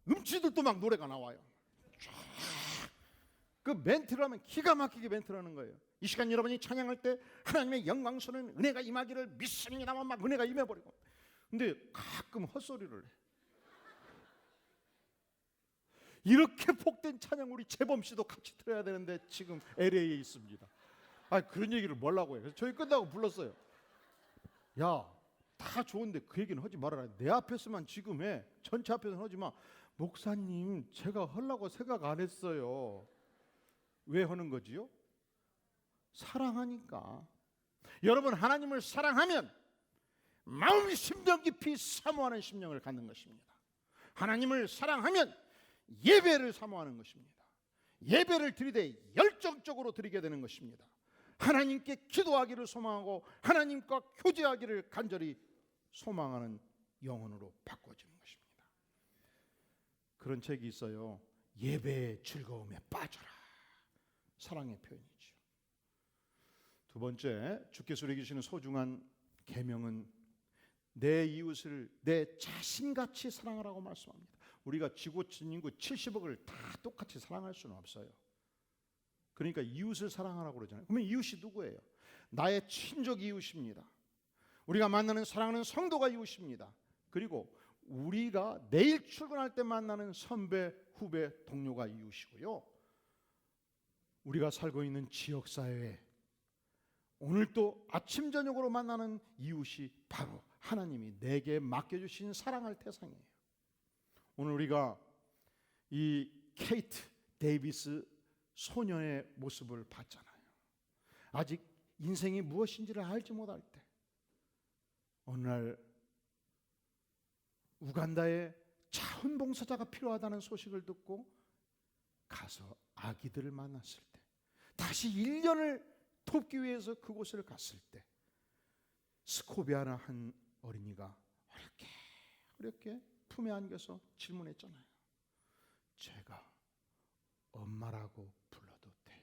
음치들도 막 노래가 나와요. 그 멘트를 하면 기가 막히게 멘트를 하는 거예요. 이 시간 여러분이 찬양할 때 하나님의 영광스러운 은혜가 임하기를 믿습니다만 막 은혜가 임해버리고, 근데 가끔 헛소리를 해. 이렇게 복된 찬양 우리 재범씨도 같이 들어야 되는데 지금 LA에 있습니다. 그런 얘기를 뭐라고 해요. 그래서 저희 끝나고 불렀어요. 야, 다 좋은데 그 얘기는 하지 말아라. 내 앞에서만 지금 해. 전체 앞에서는 하지 마. 목사님, 제가 하려고 생각 안 했어요. 왜 하는 거지요? 사랑하니까. 여러분, 하나님을 사랑하면 마음 심령 깊이 사모하는 심령을 갖는 것입니다. 하나님을 사랑하면 예배를 사모하는 것입니다. 예배를 드리되 열정적으로 드리게 되는 것입니다. 하나님께 기도하기를 소망하고 하나님과 교제하기를 간절히 소망하는 영혼으로 바꿔지는 것입니다. 그런 책이 있어요. 예배의 즐거움에 빠져라. 사랑의 표현이죠. 두 번째, 주께서 우리에게 주시는 소중한 계명은 내 이웃을 내 자신같이 사랑하라고 말씀합니다. 우리가 지구촌 인구 70억을 다 똑같이 사랑할 수는 없어요. 그러니까 이웃을 사랑하라고 그러잖아요. 그러면 이웃이 누구예요? 나의 친족 이웃입니다. 우리가 만나는 사랑하는 성도가 이웃입니다. 그리고 우리가 내일 출근할 때 만나는 선배, 후배, 동료가 이웃이고요. 우리가 살고 있는 지역사회에 오늘 또 아침 저녁으로 만나는 이웃이 바로 하나님이 내게 맡겨주신 사랑할 대상이에요. 오늘 우리가 이 케이트 데이비스 소녀의 모습을 봤잖아요. 아직 인생이 무엇인지를 알지 못할 때 어느 날 우간다에 자원봉사자가 필요하다는 소식을 듣고 가서 아기들을 만났을 때, 다시 1년을 돕기 위해서 그곳을 갔을 때 스코비아나 한 어린이가 어렵게 품에 안겨서 질문했잖아요. 제가 엄마라고 불러도 돼요?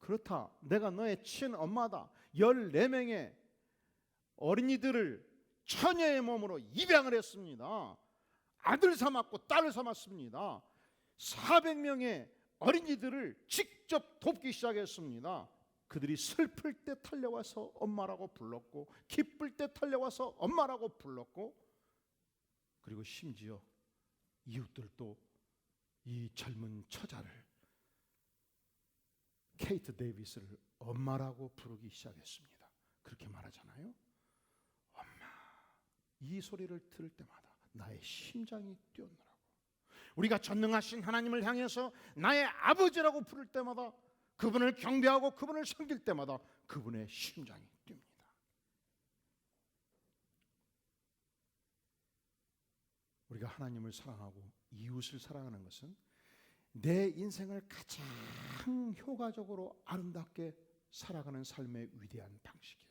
그렇다, 내가 너의 친엄마다. 14명의 어린이들을 처녀의 몸으로 입양을 했습니다. 아들 삼았고 딸을 삼았습니다. 400명의 어린이들을 직접 돕기 시작했습니다. 그들이 슬플 때 달려와서 엄마라고 불렀고, 기쁠 때 달려와서 엄마라고 불렀고, 그리고 심지어 이웃들도 이 젊은 처자를, 케이트 데이비스를 엄마라고 부르기 시작했습니다. 그렇게 말하잖아요. 엄마, 이 소리를 들을 때마다 나의 심장이 뛰어오르라고. 우리가 전능하신 하나님을 향해서 나의 아버지라고 부를 때마다, 그분을 경배하고 그분을 섬길 때마다 그분의 심장이 뜁니다. 우리가 하나님을 사랑하고 이웃을 사랑하는 것은 내 인생을 가장 효과적으로 아름답게 살아가는 삶의 위대한 방식이에요.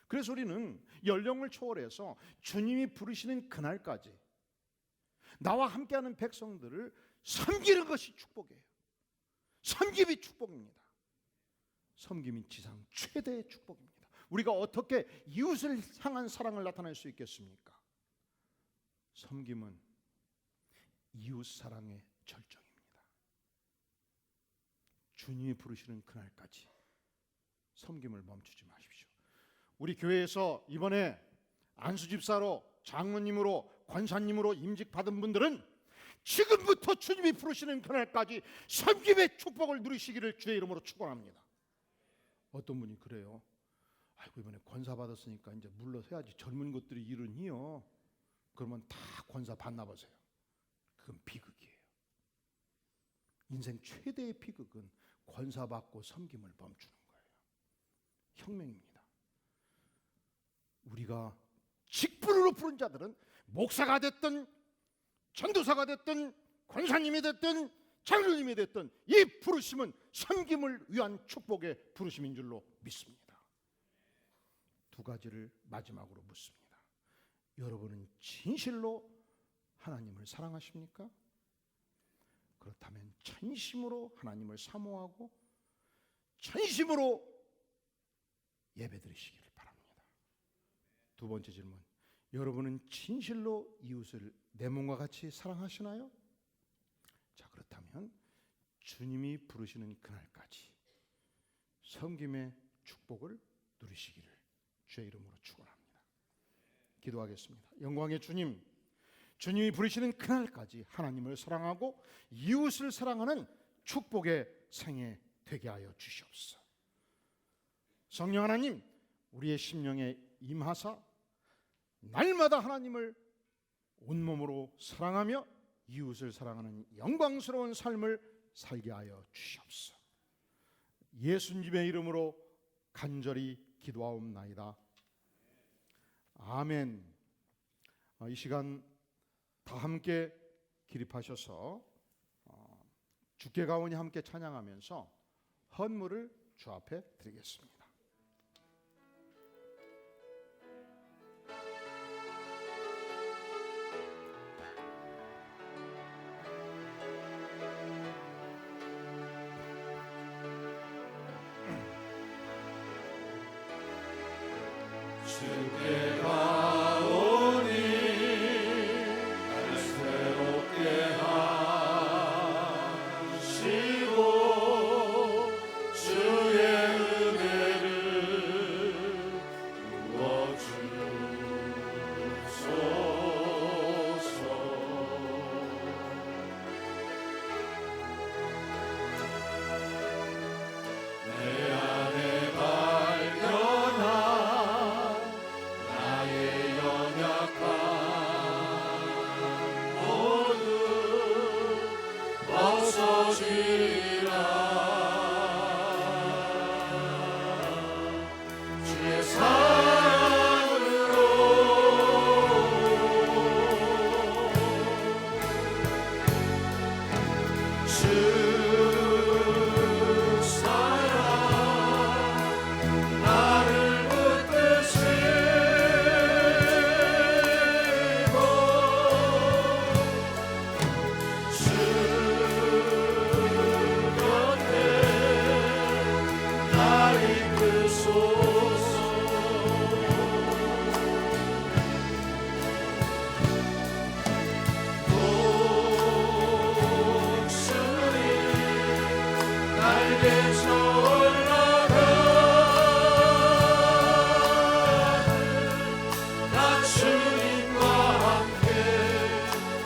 그래서 우리는 연령을 초월해서 주님이 부르시는 그날까지 나와 함께하는 백성들을 섬기는 것이 축복이에요. 섬김이 축복입니다. 섬김이 지상 최대의 축복입니다. 우리가 어떻게 이웃을 향한 사랑을 나타낼 수 있겠습니까? 섬김은 이웃 사랑의 절정입니다. 주님이 부르시는 그날까지 섬김을 멈추지 마십시오. 우리 교회에서 이번에 안수집사로, 장로님으로, 권사님으로 임직 받은 분들은 지금부터 주님이 부르시는 그날까지 섬김의 축복을 누리시기를 주의 이름으로 축원합니다. 어떤 분이 그래요. 아이고, 이번에 권사 받았으니까 이제 물러서야지. 젊은 것들이 일은 해요. 그러면 다 권사 받나 보세요. 그건 비극이에요. 인생 최대의 비극은 권사 받고 섬김을 멈추는 거예요. 혁명입니다. 우리가 직분으로 부른 자들은 목사가 됐든 전도사가 됐든 권사님이 됐든 장로님이 됐든 이 부르심은 섬김을 위한 축복의 부르심인 줄로 믿습니다. 두 가지를 마지막으로 묻습니다. 여러분은 진실로 하나님을 사랑하십니까? 그렇다면 전심으로 하나님을 사모하고 전심으로 예배드리시기를 바랍니다. 두 번째 질문, 여러분은 진실로 이웃을 내 몸과 같이 사랑하시나요? 자, 그렇다면 주님이 부르시는 그날까지 섬김의 축복을 누리시기를 주의 이름으로 축원합니다. 기도하겠습니다. 영광의 주님, 주님이 부르시는 그날까지 하나님을 사랑하고 이웃을 사랑하는 축복의 생애 되게 하여 주시옵소서. 성령 하나님, 우리의 심령에 임하사 날마다 하나님을 온몸으로 사랑하며 이웃을 사랑하는 영광스러운 삶을 살게 하여 주시옵소서. 예수님의 이름으로 간절히 기도하옵나이다. 아멘. 이 시간 다 함께 기립하셔서 주께 가오니 함께 찬양하면서 헌물을 주 앞에 드리겠습니다. 주께 가오니 날 새롭게 하시고 주의 은혜를 부어주소서. 내 안에 발견한 나의 연약함 모두 벗어지라. 주의 사랑으로 주 사랑 나를 붙드시고 주 곁에 날 이끄소서. 독수리 날개쳐 올라가는 나 주님과 함께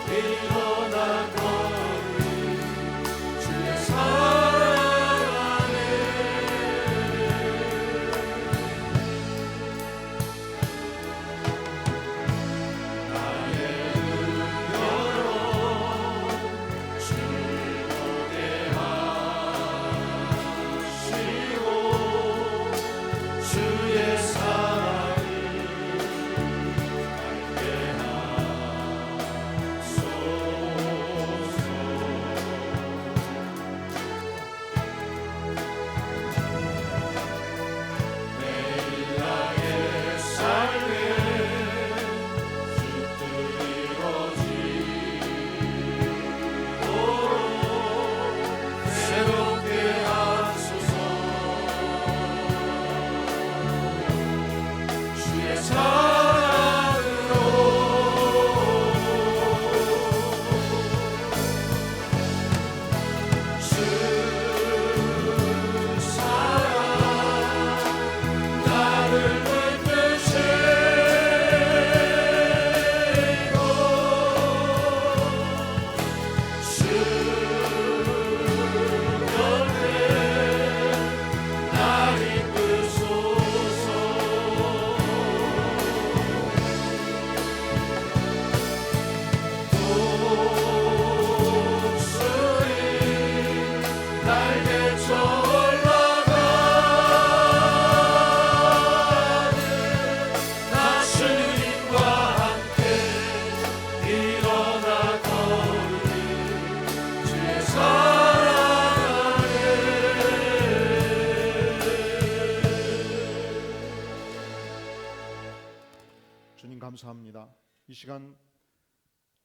일어나 거리 주의 사랑 안에. 나의 은여로 즐겁게 하시고 주의 사랑을 알게 하소서. 매일 나의 삶에 주뜻 이루어지도록 새롭게 하소서. 주의 사랑으로 주 사랑 나를 붙드시고 주 곁에 날 이끄소서. 독수리 날개쳐 올라가는 나 주님과 함께 일어나 거리 주의 사랑 안에. 주님 감사합니다. 이 시간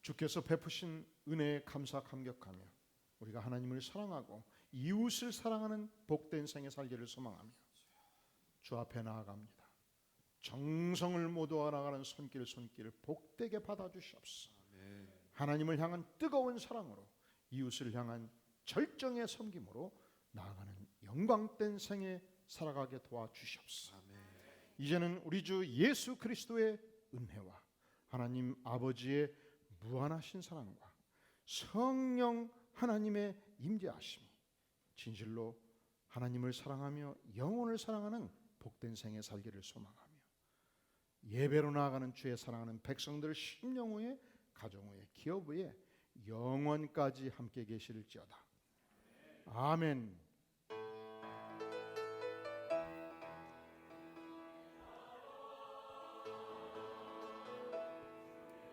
주께서 베푸신 은혜에 감사 감격하며 우리가 하나님을 사랑하고 이웃을 사랑하는 복된 생애 살기를 소망하며 주 앞에 나아갑니다. 정성을 모두와 나가는 손길을 복되게 받아주시옵소서. 하나님을 향한 뜨거운 사랑으로 이웃을 향한 절정의 섬김으로 나아가는 영광된 생애 살아가게 도와주시옵소서. 이제는 우리 주 예수 그리스도의 은혜와 하나님 아버지의 무한하신 사랑과 성령 하나님의 임재하심이 진실로 하나님을 사랑하며 영혼을 사랑하는 복된 생애 살기를 소망하며 예배로 나아가는 주의 사랑하는 백성들 심령 후에 가정 후에 기업 후에 영원까지 함께 계실지어다. 아멘.